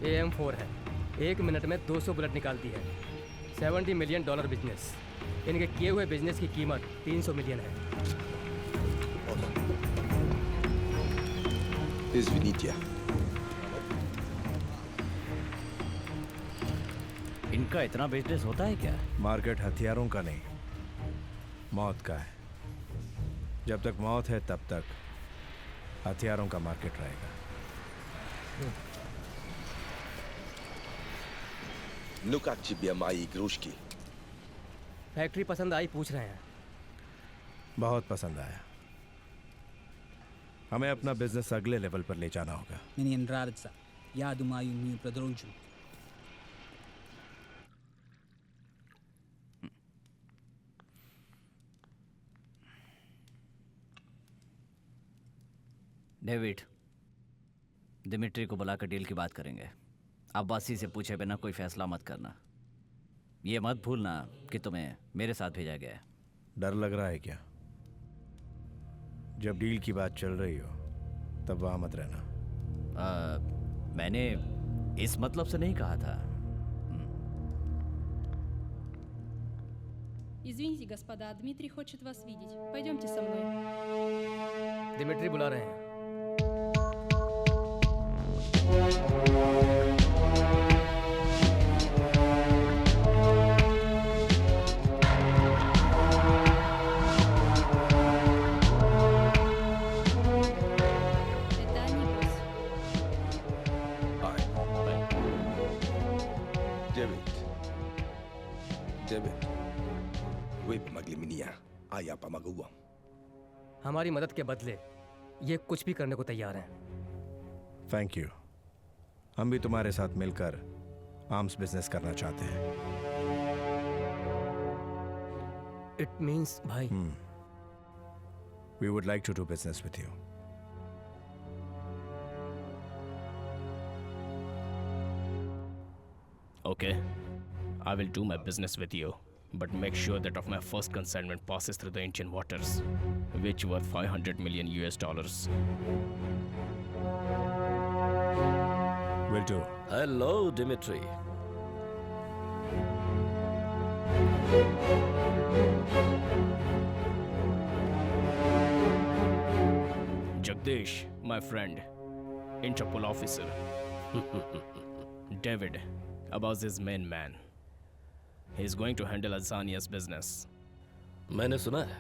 ये M4 है। 1 मिनट में 200 बुलेट निकालती है। $70 मिलियन बिजनेस। इनके किए हुए बिजनेस की कीमत 300 मिलियन है। Извините. इनका इतना बिजनेस होता है क्या? मार्केट हथियारों का नहीं, मौत का है। जब तक मौत है तब तक हथियारों का मार्केट रहेगा। Ну как тебе мои игрушки? फैक्ट्री पसंद आई पूछ रहे हैं। बहुत पसंद आया। हमें अपना बिजनेस अगले लेवल पर ले जाना होगा। Мне нравится. Я думаю, мы продолжим. डेविड, दिमिट्री को बुलाकर डील की बात करेंगे। अब्बासी से पूछे बिना कोई फैसला मत करना। ये मत भूलना कि तुम्हें मेरे साथ भेजा गया है। डर लग रहा है क्या? जब डील की बात चल रही हो तब वहां मत रहना। मैंने इस मतलब से नहीं कहा था। Извините, господа, Дмитрий хочет вас видеть. Пойдемте со мной. दिमिट्री बुला रहे हैं। Это они, босс. Дэвид, вы помогли мне, а я помогу вам. हमारी मदद के बदले ये कुछ भी करने को तैयार हैं। Thank you. हम भी तुम्हारे साथ मिलकर आर्म्स बिजनेस करना चाहते हैं। इट मीन्स भाई। We would like to do business with you. Okay, I will do my business with you, but make sure that of my first consignment passes through the Indian waters, which worth $500 million. Will do. Hello, Dimitri. Jagdish, my friend, Interpol officer. David, about this main man. He's going to handle Azania's business. मैंने सुना है,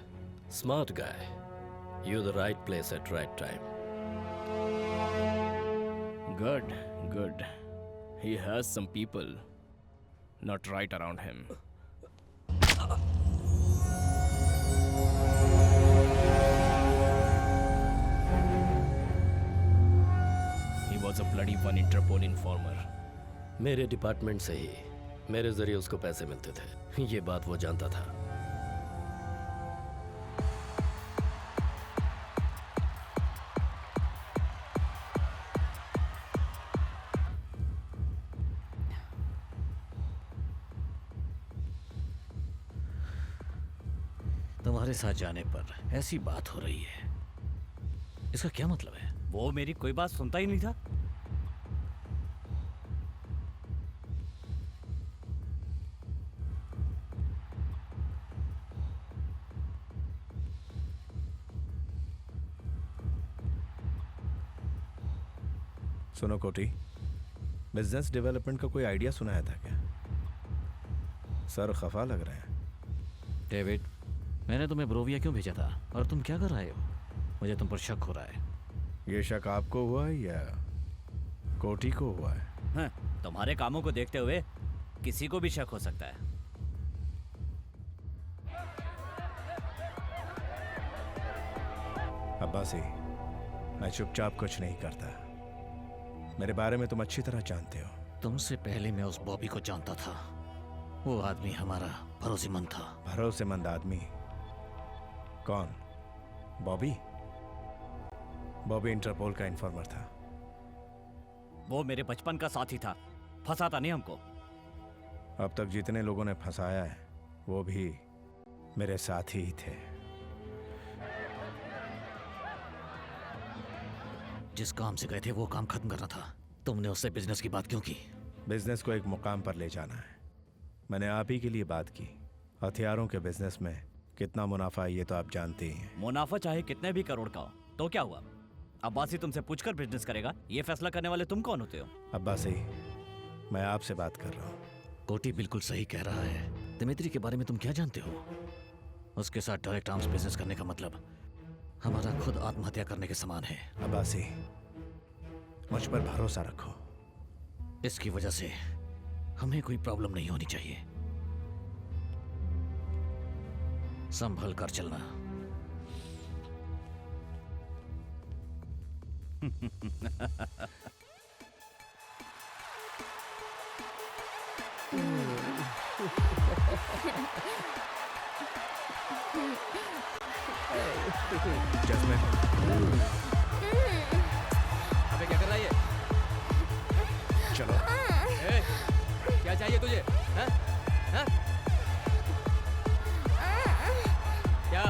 smart guy. You're the right place at right time. Good, good. He has some people not right around him. He was a bloody one Interpol informer. मेरे department से ही मेरे जरिए उसको पैसे मिलते थे। ये बात वो जानता था। तुम्हारे साथ जाने पर ऐसी बात हो रही है, इसका क्या मतलब है? वो मेरी कोई बात सुनता ही नहीं था। सुनो कोटी, बिजनेस डेवलपमेंट का कोई आइडिया सुनाया था क्या? सर खफा लग रहे हैं। डेविड, मैंने तुम्हें ब्रोविया क्यों भेजा था और तुम क्या कर रहे हो? मुझे तुम पर शक हो रहा है। ये शक आपको हुआ है या कोटी को हुआ है? हाँ, तुम्हारे कामों को देखते हुए किसी को भी शक हो सकता है। अब्बासी, मैं चुपचाप कुछ नहीं करता। मेरे बारे में तुम अच्छी तरह जानते हो। तुमसे पहले मैं उस बॉबी को जानता था। वो आदमी हमारा भरोसेमंद था। भरोसेमंद आदमी? कौन? बॉबी? बॉबी इंटरपोल का इन्फॉर्मर था। वो मेरे बचपन का साथी था, फंसाता नहीं हमको। अब तक जितने लोगों ने फंसाया है वो भी मेरे साथी ही थे। जिस काम से गए थे वो काम खत्म करना था। तुमने उससे बिजनेस की बात क्यों की? बिजनेस को एक मुकाम पर ले जाना है। मैंने आप ही के लिए बात की। हथियारों के बिजनेस में कितना मुनाफा है ये तो आप जानते ही हैं। मुनाफा चाहे कितने भी करोड़ का हो तो क्या हुआ? अब्बासी तुमसे पूछकर बिजनेस करेगा, ये फैसला करने वाले तुम कौन होते हो? अब्बासी, मैं आपसे बात कर रहा हूँ। कोटी बिल्कुल सही कह रहा है। दिमित्री के बारे में तुम क्या जानते हो? उसके साथ डायरेक्ट आर्म्स बिजनेस करने का मतलब हमारा खुद आत्महत्या करने के समान है। अब्बासी, मुझ पर भरोसा रखो। इसकी वजह से हमें कोई प्रॉब्लम नहीं होनी चाहिए। संभल कर चलना। अबे क्या कर रहा है ये? चलो। ए, क्या चाहिए तुझे? हाँ? हाँ? क्या?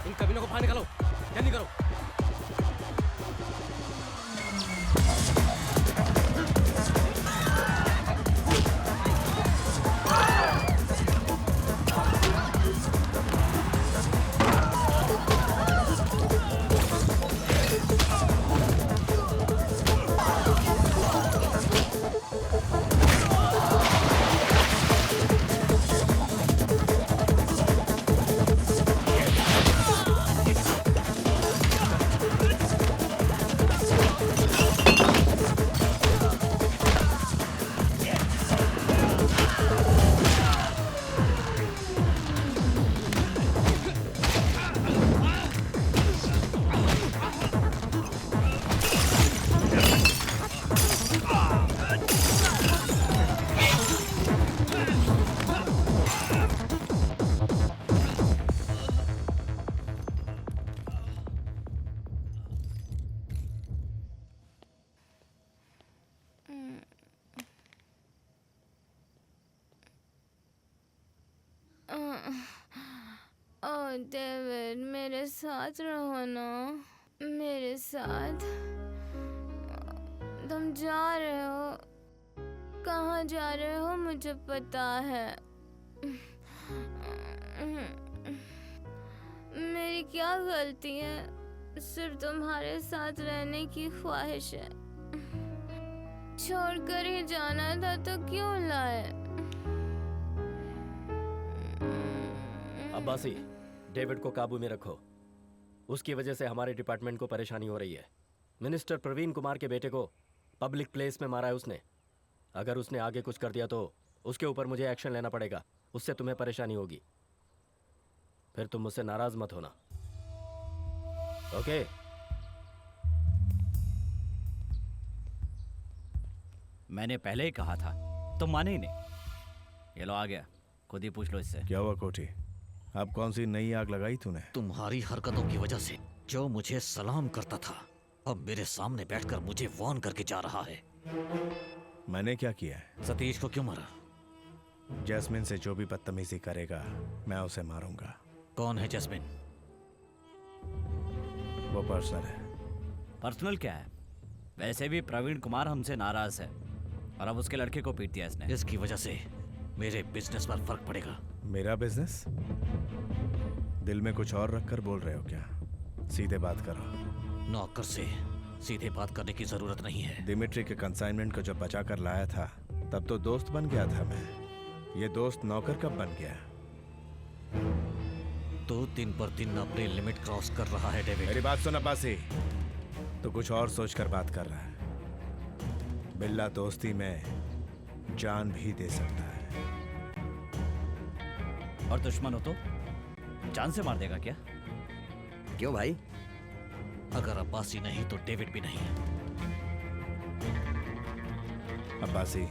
इन कमीनों को बाहर निकालो। जल्दी करो। डेविड, मेरे साथ रहो ना, मेरे साथ। तुम जा रहे हो, कहाँ जा रहे हो मुझे पता है। मेरी क्या गलती है? सिर्फ तुम्हारे साथ रहने की ख्वाहिश है। छोड़कर ही जाना था तो क्यों लाए? अब्बासी, डेविड को काबू में रखो। उसकी वजह से हमारे डिपार्टमेंट को परेशानी हो रही है। मिनिस्टर प्रवीण कुमार के बेटे को पब्लिक प्लेस में मारा है उसने। अगर उसने आगे कुछ कर दिया तो उसके ऊपर मुझे एक्शन लेना पड़ेगा। उससे तुम्हें परेशानी होगी। फिर तुम मुझसे नाराज मत होना, ओके? मैंने पहले ही कहा था, तुम माने ही नहीं। ये लो आ गया, खुद ही पूछ लो इससे। क्या हुआ कोटी? अब कौन सी नई आग लगाई तूने? तुम्हारी हरकतों की वजह से जो मुझे सलाम करता था अब मेरे सामने बैठकर मुझे वार्न करके जा रहा है। मैंने क्या किया है? सतीश को क्यों मारा? जैस्मिन से जो भी बदतमीजी करेगा मैं उसे मारूंगा। कौन है जैस्मिन? वो पर्सनल है। पर्सनल क्या है? वैसे भी प्रवीण कुमार हमसे नाराज है और अब उसके लड़के को पीट दिया इसने। इसकी वजह से मेरे बिजनेस पर फर्क पड़ेगा। मेरा बिजनेस? दिल में कुछ और रखकर बोल रहे हो क्या? सीधे बात करो। नौकर से सीधे बात करने की जरूरत नहीं है। दिमिट्री के कंसाइनमेंट को जब बचा कर लाया था तब तो दोस्त बन गया था मैं। ये दोस्त नौकर कब बन गया? तो दिन पर दिन अपनी लिमिट क्रॉस कर रहा है डेविड। मेरी बात सुन अब्बासी, तो कुछ और सोचकर बात कर रहा है। बिल्ला दोस्ती में जान भी दे सकता है। और दुश्मन हो तो जान से मार देगा क्या? क्यों भाई? अगर अब्बासी नहीं तो डेविड भी नहीं। अब्बासी,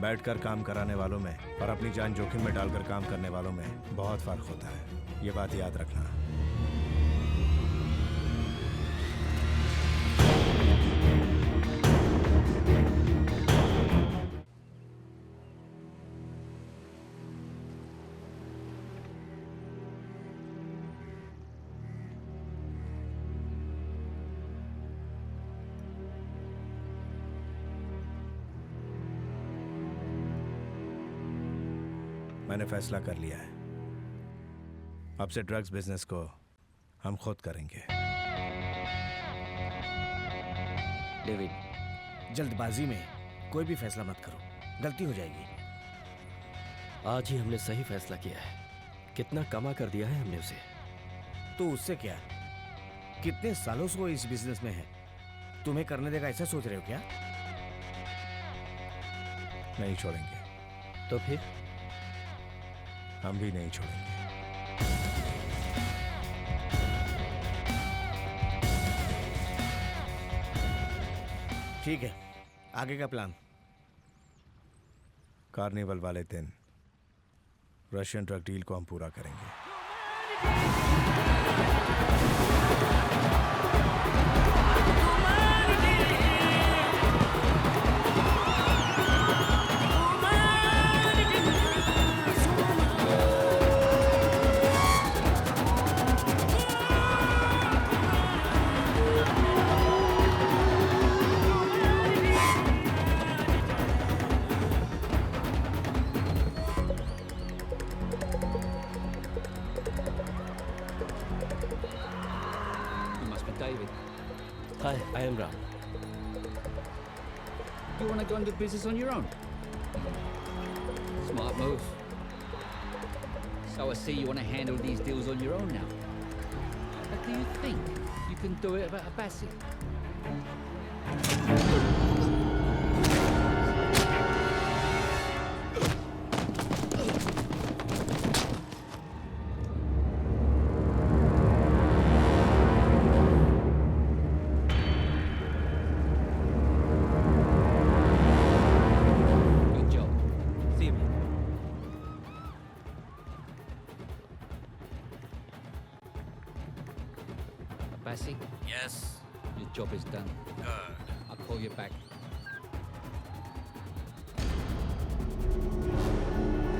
बैठकर काम कराने वालों में और अपनी जान जोखिम में डालकर काम करने वालों में बहुत फर्क होता है। ये बात याद रखना। मैंने फैसला कर लिया है, अब से ड्रग्स बिजनेस को हम खुद करेंगे। डेविड, जल्दबाजी में कोई भी फैसला मत करो, गलती हो जाएगी। आज ही हमने सही फैसला किया है। कितना कमा कर दिया है हमने उसे। तो उससे क्या? कितने सालों से वो इस बिजनेस में है, तुम्हें करने देगा ऐसा सोच रहे हो क्या? नहीं छोड़ेंगे। तो फिर हम भी नहीं छोड़ेंगे। ठीक है, आगे का प्लान? कार्निवल वाले दिन रशियन ड्रग डील को हम पूरा करेंगे। Hi, I am Ram. You want to go into business on your own? Smart move. So I see you want to handle these deals on your own now. But do you think you can do it about Abbasi? Yes. Your job is done. Good. I'll call you back.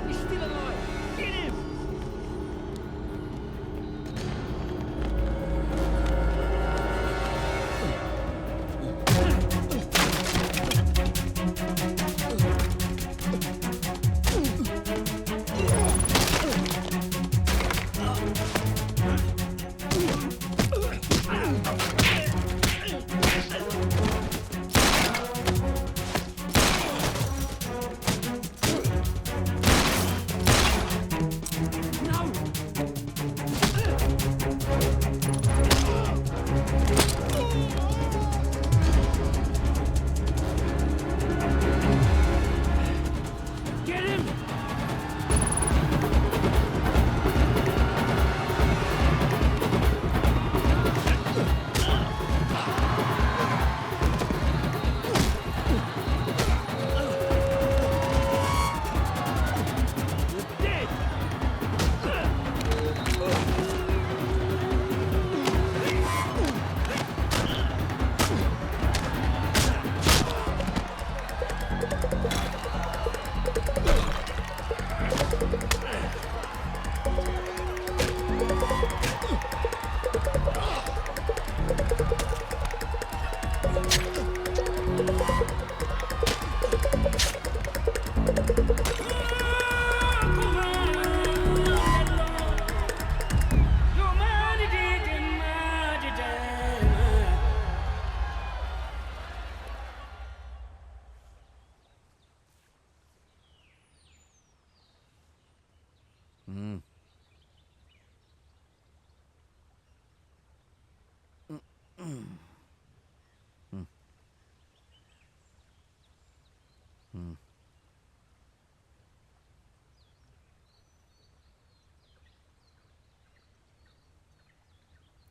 He's still alive! Get him!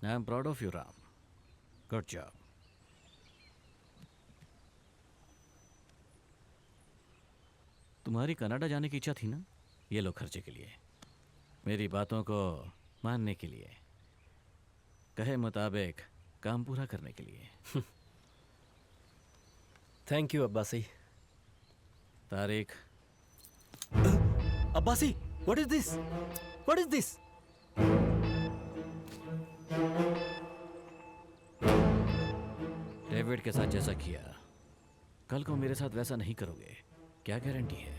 I am proud of you Ram, good job. तुम्हारी Canada जाने की इच्छा थी ना? ये लो खर्चे के लिए, मेरी बातों को मानने के लिए, कहे मुताबिक काम पूरा करने के लिए। Thank you Abbasi. Tariq. Abbasi, what is this? What is this? David के साथ जैसा किया, कल को मेरे साथ वैसा नहीं करोगे, क्या गारंटी है?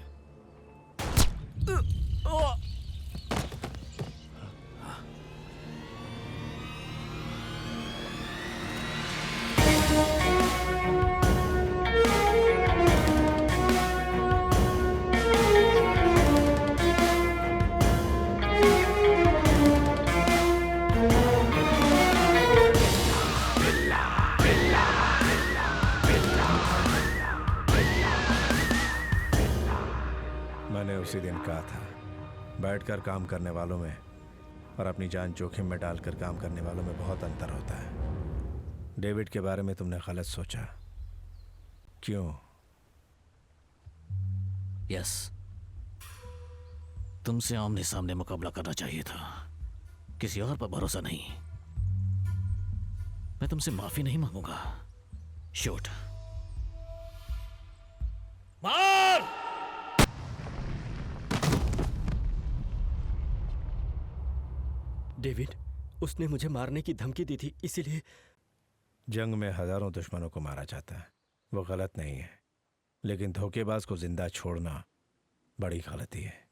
मैंने उसी दिन कहा था, बैठकर काम करने वालों में और अपनी जान जोखिम में डालकर काम करने वालों में बहुत अंतर होता है। डेविड के बारे में तुमने गलत सोचा, क्यों? यस, तुमसे आमने सामने मुकाबला करना चाहिए था, किसी और पर भरोसा नहीं। मैं तुमसे माफी नहीं मांगूंगा। शूट। मार! डेविड, उसने मुझे मारने की धमकी दी थी, इसीलिए। जंग में हजारों दुश्मनों को मारा जाता है, वो गलत नहीं है, लेकिन धोखेबाज को जिंदा छोड़ना बड़ी गलती है।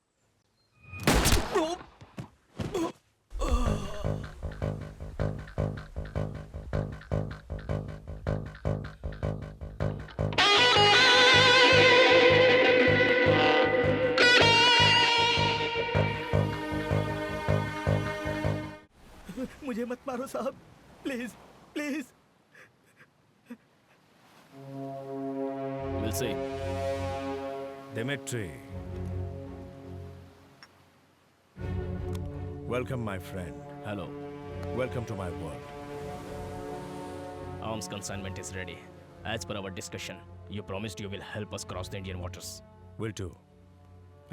मुझे मत मारो साहब, please please. We'll see. Dimitri. Welcome, my friend. Hello. Welcome to my world. Arms consignment is ready. As per our discussion, you promised you will help us cross the Indian waters. Will do.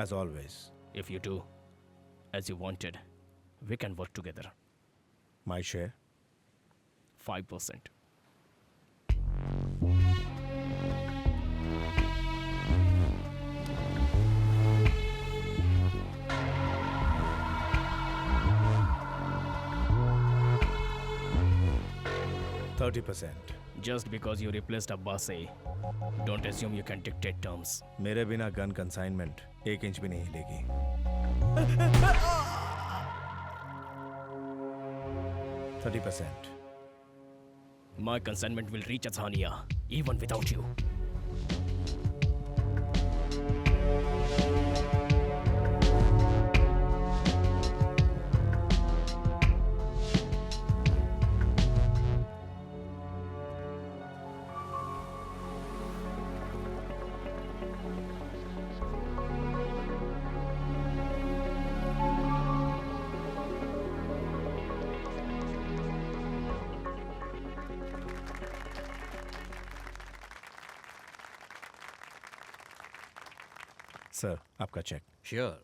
As always. If you do, as you wanted, we can work together. My share? 5%. Just because you replaced Abbasi, don't assume you can dictate terms. मेरे बिना gun consignment 1 inch भी नहीं हिलेगी। 30%. My consignment will reach Azania, even without you. Sir, आपका cheque. Sure.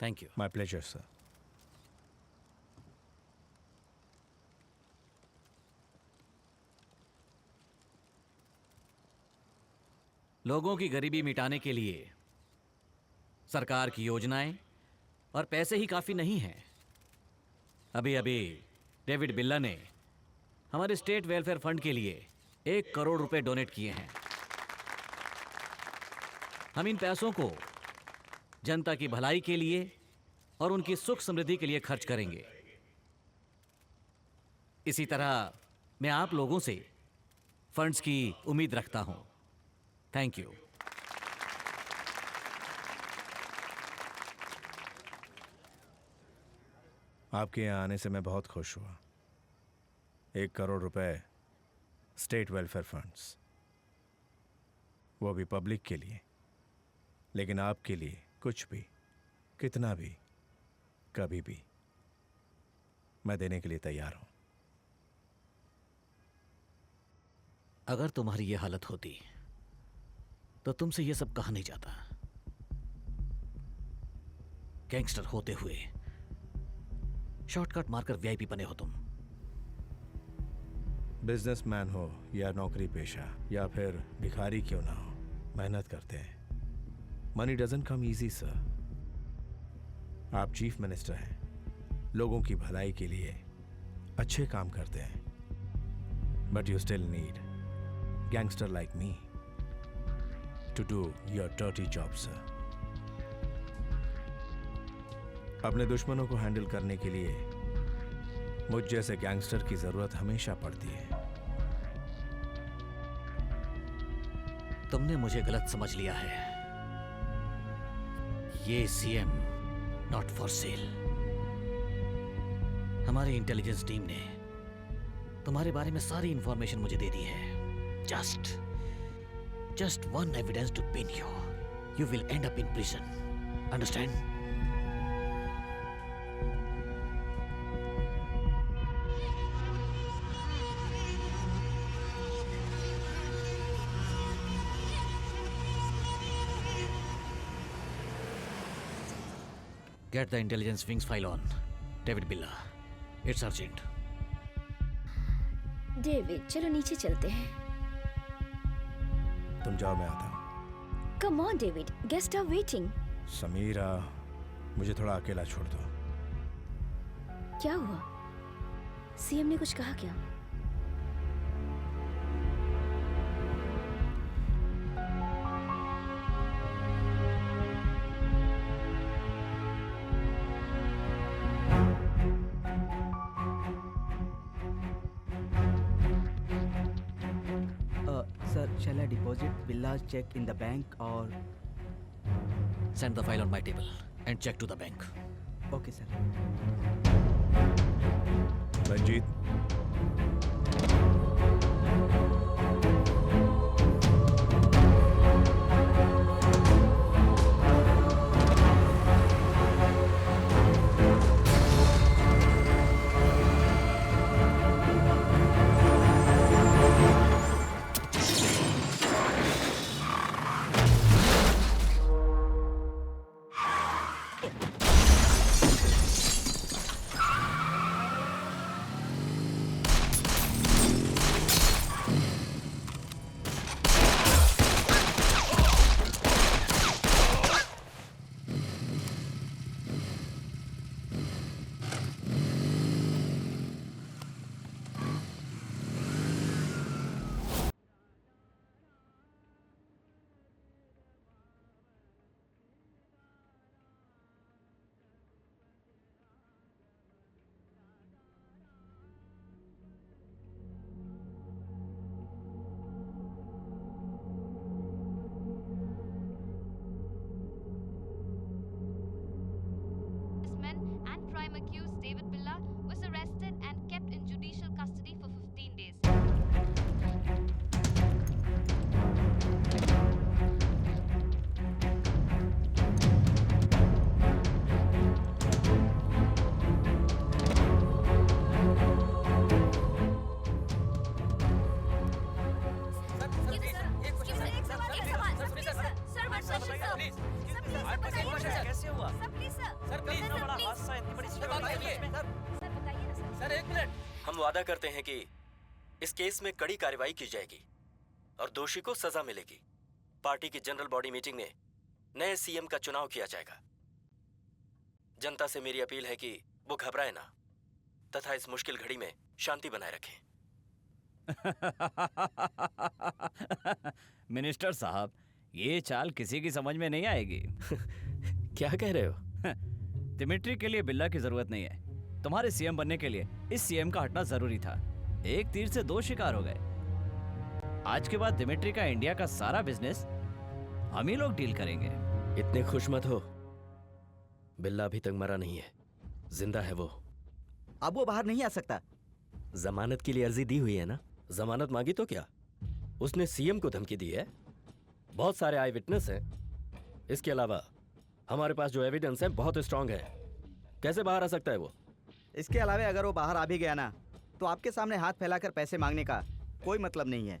Thank you. My pleasure sir. लोगों की गरीबी मिटाने के लिए सरकार की योजनाएं और पैसे ही काफी नहीं हैं। अभी अभी डेविड बिल्ला ने हमारे स्टेट वेलफेयर फंड के लिए 1 करोड़ रुपए डोनेट किए हैं। हम इन पैसों को जनता की भलाई के लिए और उनकी सुख समृद्धि के लिए खर्च करेंगे। इसी तरह मैं आप लोगों से फंड्स की उम्मीद रखता हूं। Thank you. आपके यहाँ आने से मैं बहुत खुश हुआ। 1 करोड़ रुपए स्टेट वेलफेयर फंड्स, वो भी पब्लिक के लिए। लेकिन आपके लिए कुछ भी, कितना भी, कभी भी मैं देने के लिए तैयार हूं। अगर तुम्हारी ये हालत होती तो तुमसे ये सब कहा नहीं जाता। गैंगस्टर होते हुए शॉर्टकट मारकर वीआईपी बने हो तुम। बिजनेसमैन हो या नौकरी पेशा या फिर भिखारी क्यों ना हो, मेहनत करते हैं। Money doesn't come easy sir. आप चीफ मिनिस्टर हैं, लोगों की भलाई के लिए अच्छे काम करते हैं, but you still need gangster like me to do your dirty job sir. अपने दुश्मनों को हैंडल करने के लिए मुझ जैसे गैंगस्टर की जरूरत हमेशा पड़ती है। तुमने मुझे गलत समझ लिया है। ये सीएम नॉट फॉर सेल। हमारी इंटेलिजेंस टीम ने तुम्हारे बारे में सारी इंफॉर्मेशन मुझे दे दी है। Just one evidence to pin you. You will end up in prison. Understand? Get the intelligence wings file on. David Billa. It's urgent. David, चलो नीचे चलते हैं। तुम जाओ, मैं आता हूं। Come on David, guest are waiting. Sameera, मुझे थोड़ा अकेला छोड़ दो। क्या हुआ? सीएम ने कुछ कहा क्या? Shall I deposit Billa's check in the bank or? Send the file on my table and check to the bank. Okay, sir. Ranjit, Prime accused David Billa was arrested and kept in judicial custody for 15 days. कैसे हुआ? Sir please इतना बड़ा हादसा, इतनी बड़ी sir एक minute. हम वादा करते हैं कि इस केस में कड़ी कार्रवाई की जाएगी और दोषी को सजा मिलेगी। पार्टी की जनरल बॉडी मीटिंग में नए सीएम का चुनाव किया जाएगा। जनता से मेरी अपील है कि वो घबराए ना तथा इस मुश्किल घड़ी में शांति बनाए रखें। मिनिस्टर साहब, ये चाल किसी की समझ में नहीं आएगी। क्या कह रहे हो? दिमिट्री के लिए बिल्ला की जरूरत नहीं है। तुम्हारे सीएम बनने के लिए इस सीएम का हटना जरूरी था। एक तीर से दो शिकार हो गए। आज के बाद दिमिट्री का इंडिया का सारा बिजनेस हम ही लोग डील करेंगे। इतने खुश मत हो, बिल्ला अभी तक मरा नहीं है, जिंदा है वो। अब वो बाहर नहीं आ सकता। जमानत के लिए अर्जी दी हुई है ना, जमानत मांगी तो क्या? उसने सीएम को धमकी दी है। बहुत सारे आई विटनेस हैं। इसके अलावा हमारे पास जो एविडेंस है बहुत स्ट्रांग है। कैसे बाहर आ सकता है वो? इसके अलावा अगर वो बाहर आ भी गया ना, तो आपके सामने हाथ फैलाकर पैसे मांगने का कोई मतलब नहीं है।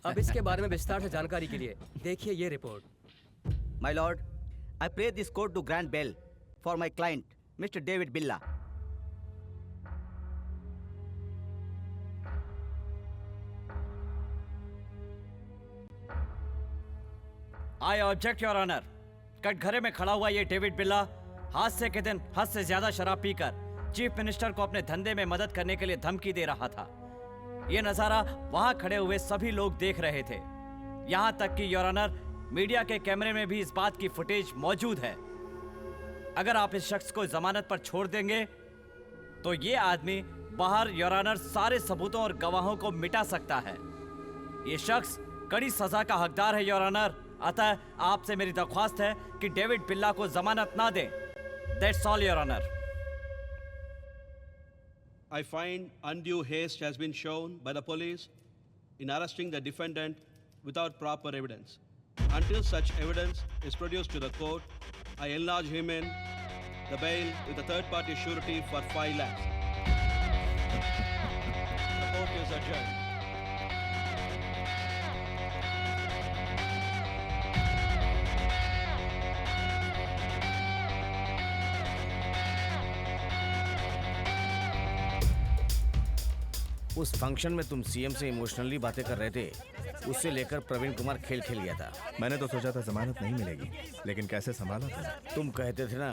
अब इसके बारे में विस्तार से जानकारी के लिए देखिए ये report. My lord, I pray this court to grant bail for my client mister David Billa. I object your honour. कटघरे में खड़ा हुआ ये डेविड बिल्ला हादसे के दिन हद से ज्यादा शराब पीकर चीफ मिनिस्टर को अपने धंधे में मदद करने के लिए धमकी दे रहा था। ये नजारा वहां खड़े हुए सभी लोग देख रहे थे। यहां तक कि योर ऑनर, मीडिया के कैमरे में भी इस बात की फुटेज मौजूद है। अगर आप इस शख्स को जमानत पर छोड़ देंगे तो ये आदमी बाहर योर ऑनर सारे सबूतों और गवाहों को मिटा सकता है। ये शख्स कड़ी सजा का हकदार है योर ऑनर। अतः आपसे मेरी दरख्वास्त है कि डेविड बिल्ला को जमानत ना दें। That's all your honour. I find undue haste has been shown by the police in arresting the defendant without proper evidence. Until such evidence is produced to the court, I enlarge him in the bail with a third-party surety for 5 lakhs. The court is adjourned. उस function में तुम CM से emotionally बातें कर रहे थे, उससे लेकर प्रवीण कुमार खेल खेल गया था। मैंने तो सोचा था जमानत नहीं मिलेगी, लेकिन कैसे संभाला तुमने? तुम कहते थे ना,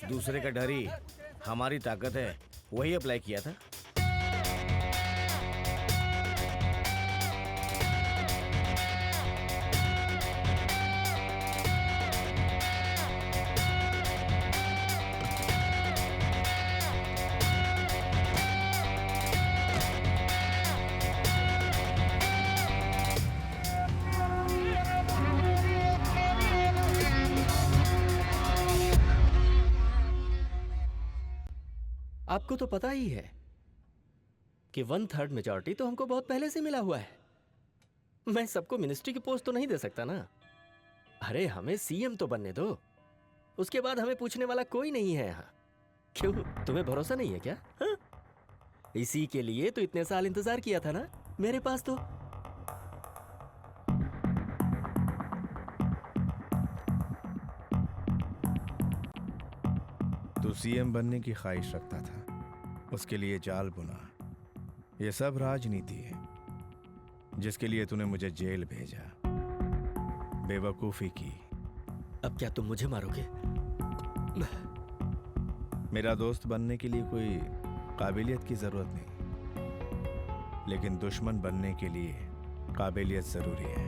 दूसरे का डर ही हमारी ताकत है, वही अप्लाई किया था। आपको तो पता ही है कि 1/3 मेजॉरिटी तो हमको बहुत पहले से मिला हुआ है। मैं सबको मिनिस्ट्री की पोस्ट तो नहीं दे सकता ना। अरे हमें सीएम तो बनने दो, उसके बाद हमें पूछने वाला कोई नहीं है यहाँ। क्यों, तुम्हें भरोसा नहीं है क्या? हा? इसी के लिए तो इतने साल इंतजार किया था ना मेरे पास तो। तू सीएम बनने की ख्वाहिश रखता था, उसके लिए जाल बुना। ये सब राजनीति है जिसके लिए तूने मुझे जेल भेजा। बेवकूफी की। अब क्या तुम मुझे मारोगे? मेरा दोस्त बनने के लिए कोई काबिलियत की जरूरत नहीं, लेकिन दुश्मन बनने के लिए काबिलियत जरूरी है,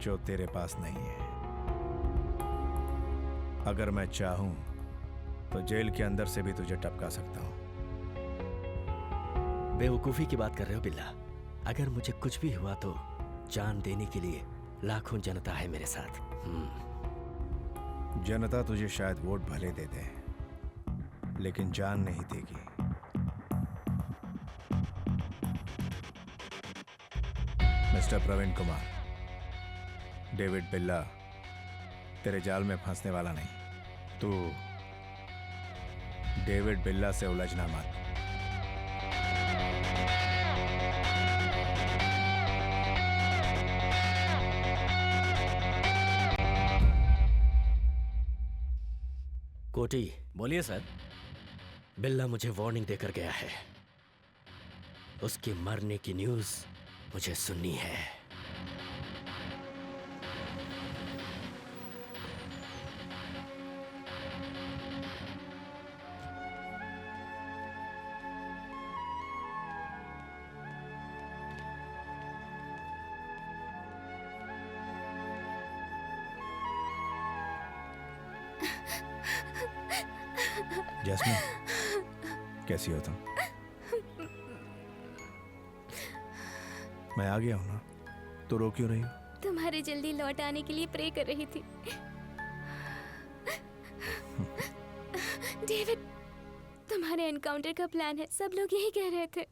जो तेरे पास नहीं है। अगर मैं चाहूं तो जेल के अंदर से भी तुझे टपका सकता हूं। बेवकूफी की बात कर रहे हो बिल्ला? अगर मुझे कुछ भी हुआ तो जान देने के लिए लाखों जनता है मेरे साथ। जनता तुझे शायद वोट भले दे दे, लेकिन जान नहीं देगी। मिस्टर प्रवीण कुमार, डेविड बिल्ला तेरे जाल में फंसने वाला नहीं। तू डेविड बिल्ला से उलझना मत। कोटी, बोलिए सर। बिल्ला मुझे वार्निंग देकर गया है। उसके मरने की न्यूज़ मुझे सुननी है। जैस्मिन, कैसी हो तुम? मैं आ गया हूं ना, तो रो क्यों रही हो? तुम्हारे जल्दी लौट आने के लिए प्रे कर रही थी। डेविड, तुम्हारे तुम्हारे एनकाउंटर का प्लान है, सब लोग यही कह रहे थे।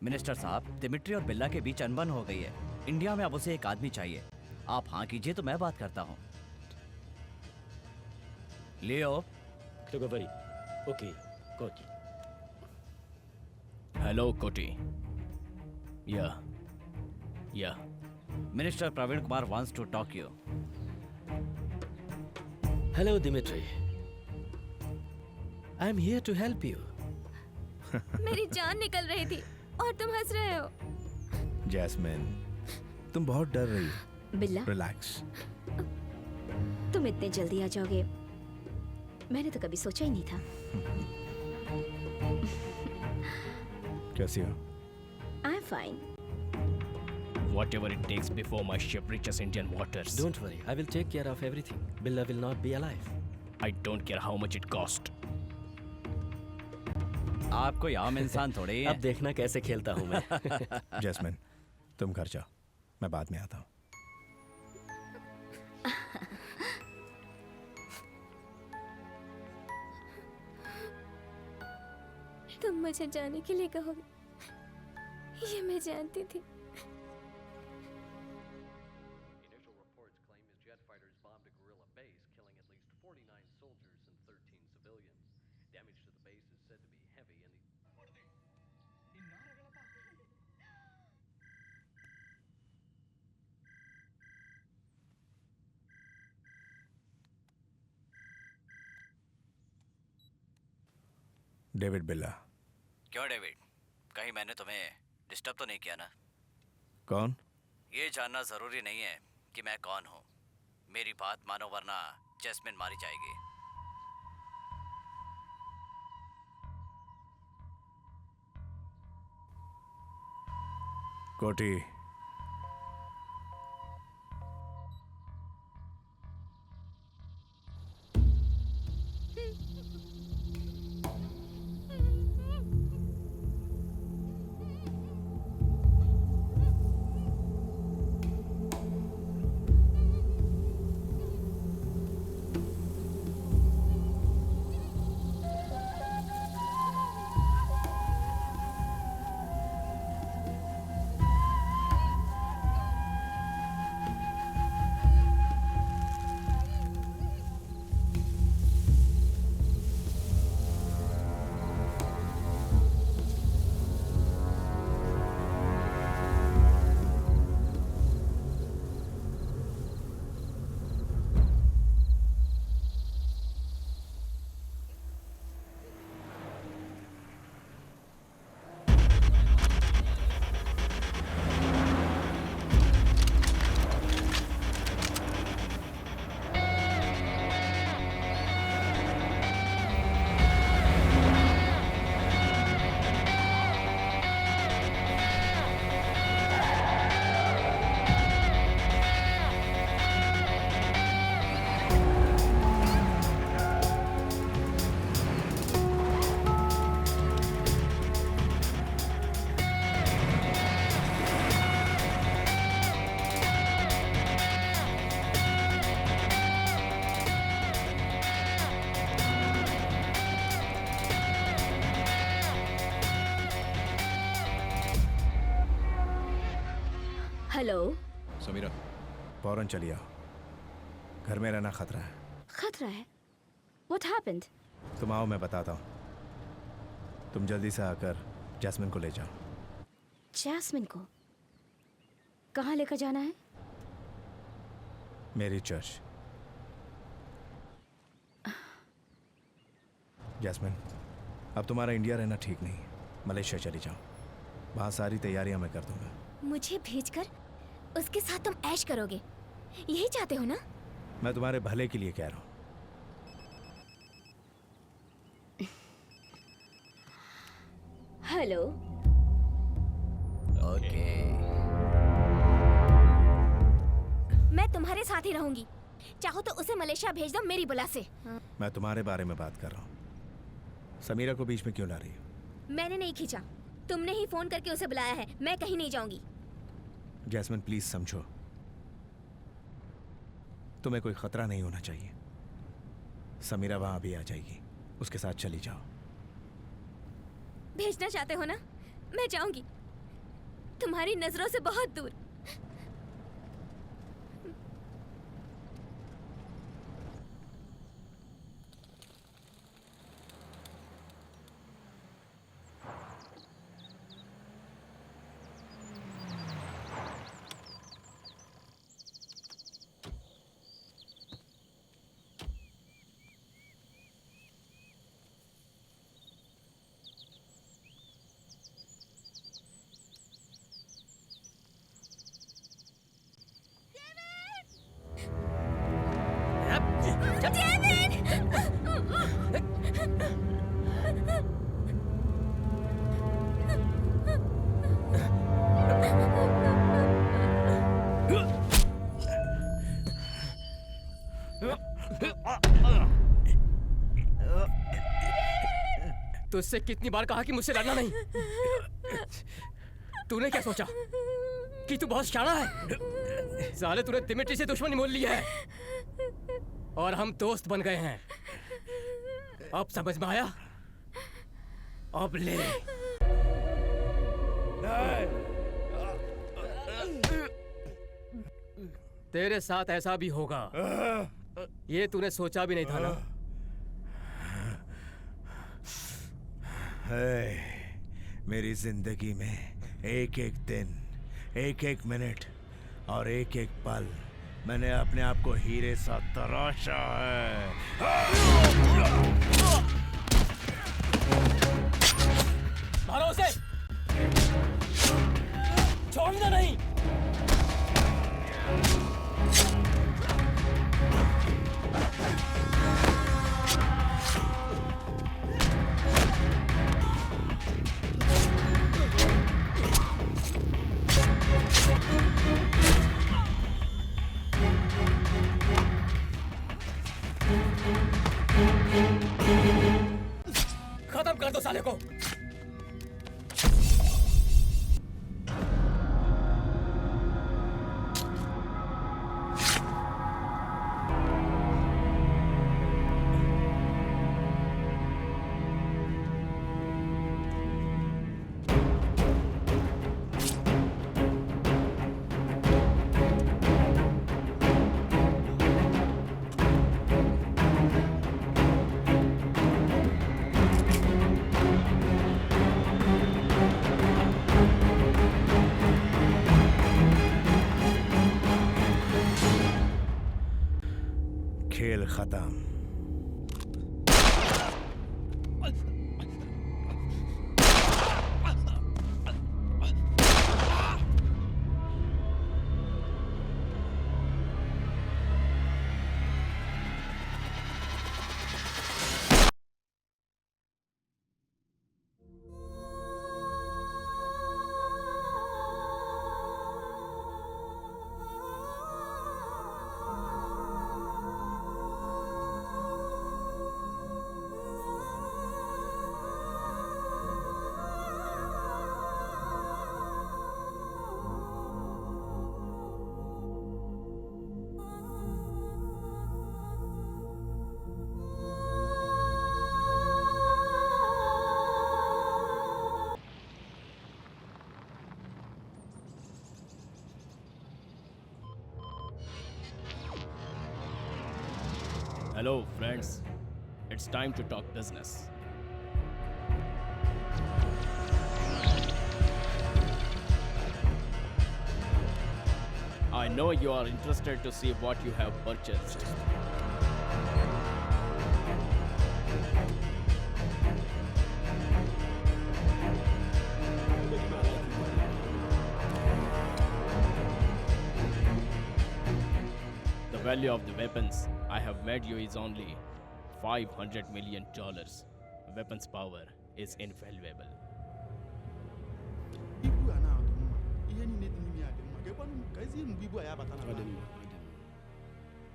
मिनिस्टर साहब, दिमिट्री और बिल्ला के बीच अनबन हो गई है। इंडिया में अब उसे एक आदमी चाहिए। आप हाँ कीजिए तो मैं बात करता हूँ। लियो। Kto говорит? Окей, Коти. Hello, Koti. Yeah. Yeah. Minister Praveen Kumar wants to talk you. Hello, Dimitri. I'm here to help you. मेरी जान निकल रही थी और तुम हंस रहे हो। जैस्मिन, तुम बहुत डर रही हो। बिल्ला, रिलैक्स। तुम इतने जल्दी आ जाओगे मैंने तो कभी सोचा ही नहीं था। कैसी हो? I'm fine. Whatever it takes before my ship reaches Indian waters. Don't worry, I will take care of everything. Billa will not be alive. I don't care how much it cost. आप कोई आम इंसान थोड़े ही हैं। अब देखना कैसे खेलता हूँ मैं। जैस्मिन, तुम घर जाओ, मैं बाद में आता हूँ। तुम मुझे जाने के लिए कहोगे, ये मैं जानती थी। डेविड बिल्ला। क्यों डेविड? कहीं मैंने तुम्हें डिस्टर्ब तो नहीं किया ना? कौन? ये जानना जरूरी नहीं है कि मैं कौन हूँ। मेरी बात मानो वरना जैस्मिन मारी जाएगी। कोटी, हेलो। समीरा, फौरन चलिए आओ। घर में रहना खतरा है। खतरा है? What happened? तुम आओ, मैं बताता हूँ। तुम जल्दी से आकर जैस्मिन को ले जाओ। जैस्मिन को कहाँ लेकर जाना है? मेरी चर्च। जैस्मिन, अब तुम्हारा इंडिया रहना ठीक नहीं। मलेशिया चली जाओ, वहाँ सारी तैयारियां मैं कर दूंगा। मुझे भेजकर उसके साथ तुम ऐश करोगे, यही चाहते हो ना? मैं तुम्हारे भले के लिए कह रहा हूँ। हेलो। ओके। मैं तुम्हारे साथ ही रहूंगी, चाहो तो उसे मलेशिया भेज दो मेरी बुला से। मैं तुम्हारे बारे में बात कर रहा हूँ। समीरा को बीच में क्यों ला रही हो? मैंने नहीं खींचा, तुमने ही फोन करके उसे बुलाया है। मैं कहीं नहीं जाऊंगी। जैस्मिन, प्लीज समझो, तुम्हें कोई खतरा नहीं होना चाहिए। समीरा वहां भी आ जाएगी, उसके साथ चली जाओ। भेजना चाहते हो ना? मैं जाऊंगी तुम्हारी नजरों से बहुत दूर। तुझसे कितनी बार कहा कि मुझसे लड़ना नहीं। तूने क्या सोचा कि तू बहुत शाना है? साले तूने दिमित्री से दुश्मनी मोल ली है और हम दोस्त बन गए हैं। अब समझ में आया? अब ले। तेरे साथ ऐसा भी होगा, ये तूने सोचा भी नहीं था ना। मेरी जिंदगी में एक एक दिन, एक एक मिनट और एक एक पल मैंने अपने आप को हीरे सा तराशा है। मारो उसे, छोड़ना नहीं। खत्म कर दो साले को। खेल खत्म। Hello, friends. It's time to talk business. I know you are interested to see what you have purchased. The value of the weapons I have made you is only $500 million. Weapons power is invaluable.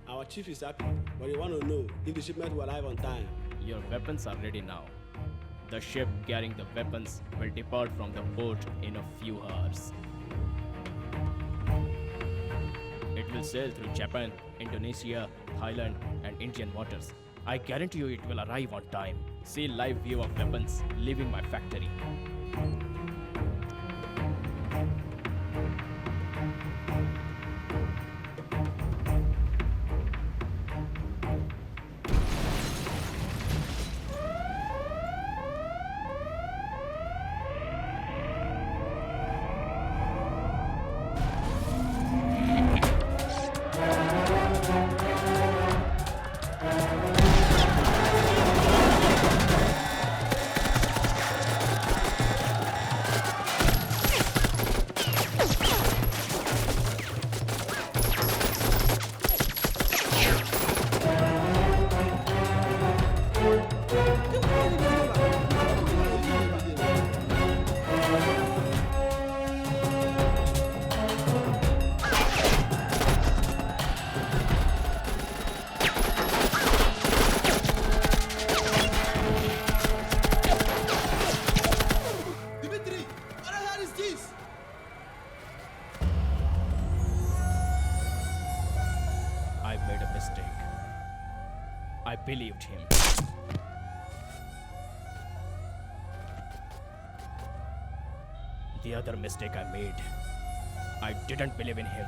Our chief is happy, but we want to know if the shipment will arrive on time. Your weapons are ready now. The ship carrying the weapons will depart from the port in a few hours. It will sail through Japan, Indonesia, Thailand, and Indian waters. I guarantee you it will arrive on time. see live view of weapons leaving my factory. I made a mistake. I believed him. The other mistake I made, I didn't believe in him.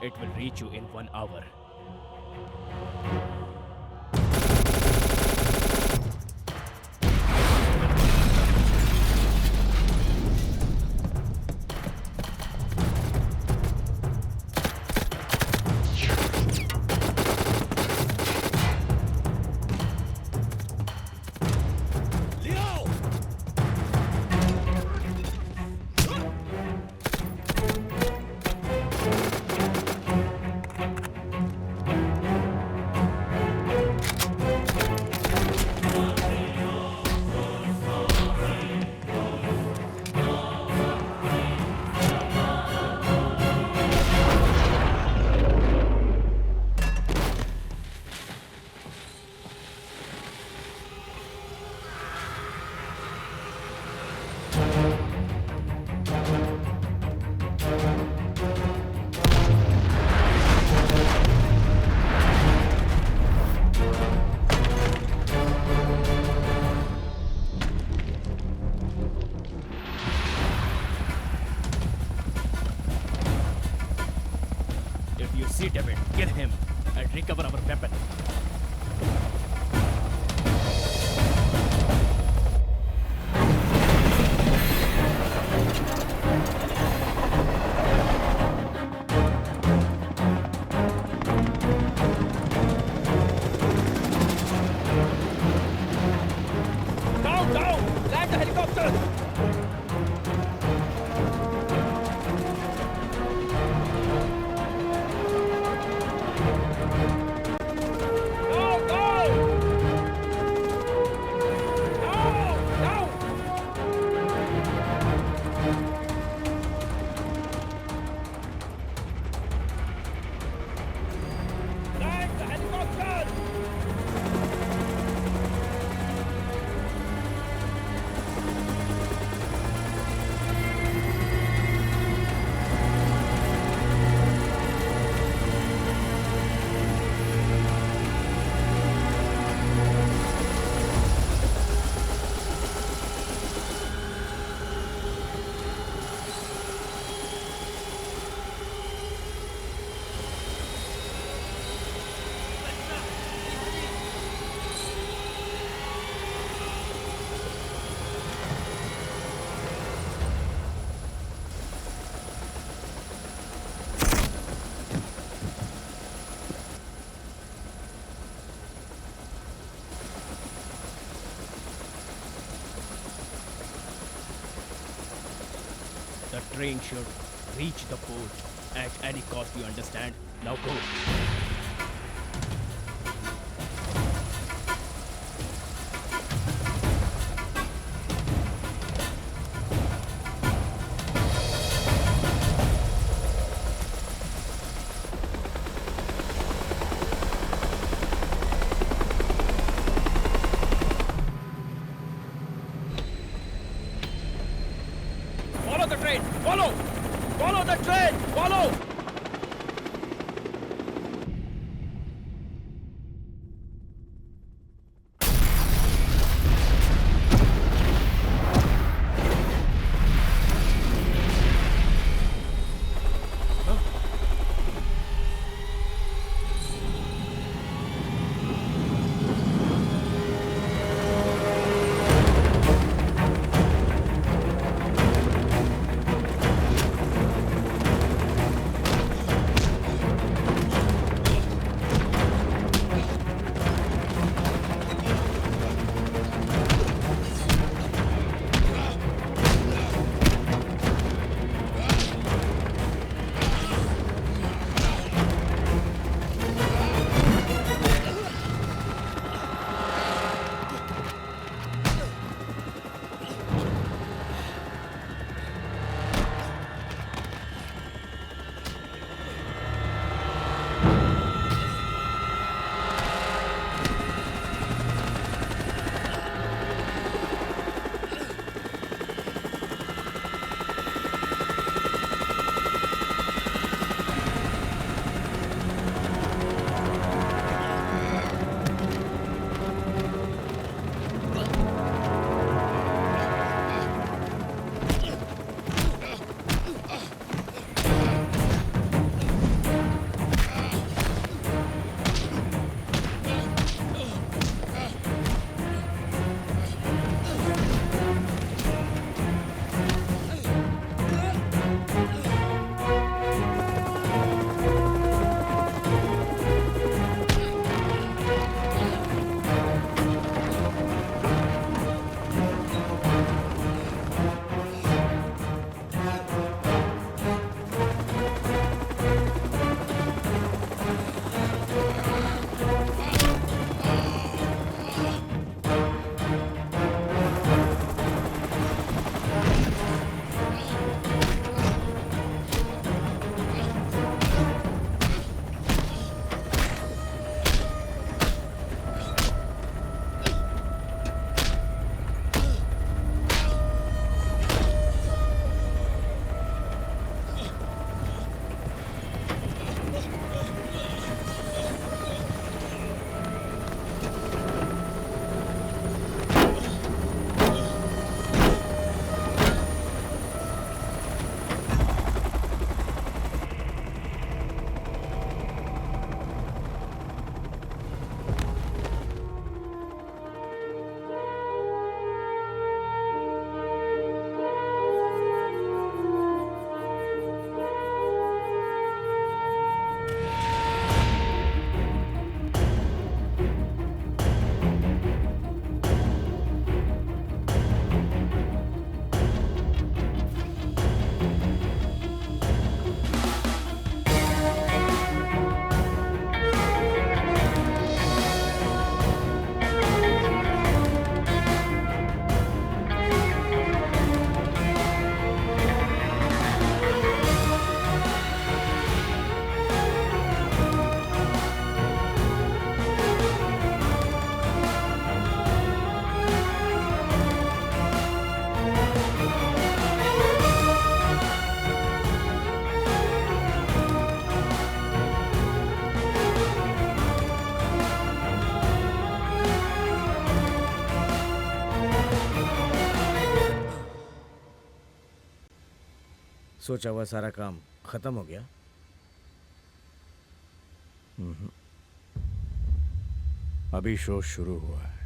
It will reach you in 1 hour. If you see David, kill him and recover our weapon. Down! Land the helicopter! The train should reach the port at any cost, you understand? Now go. Follow the train! Follow! Follow the train! Follow! सोचा हुआ सारा काम खत्म हो गया? अभी show शुरू हुआ है।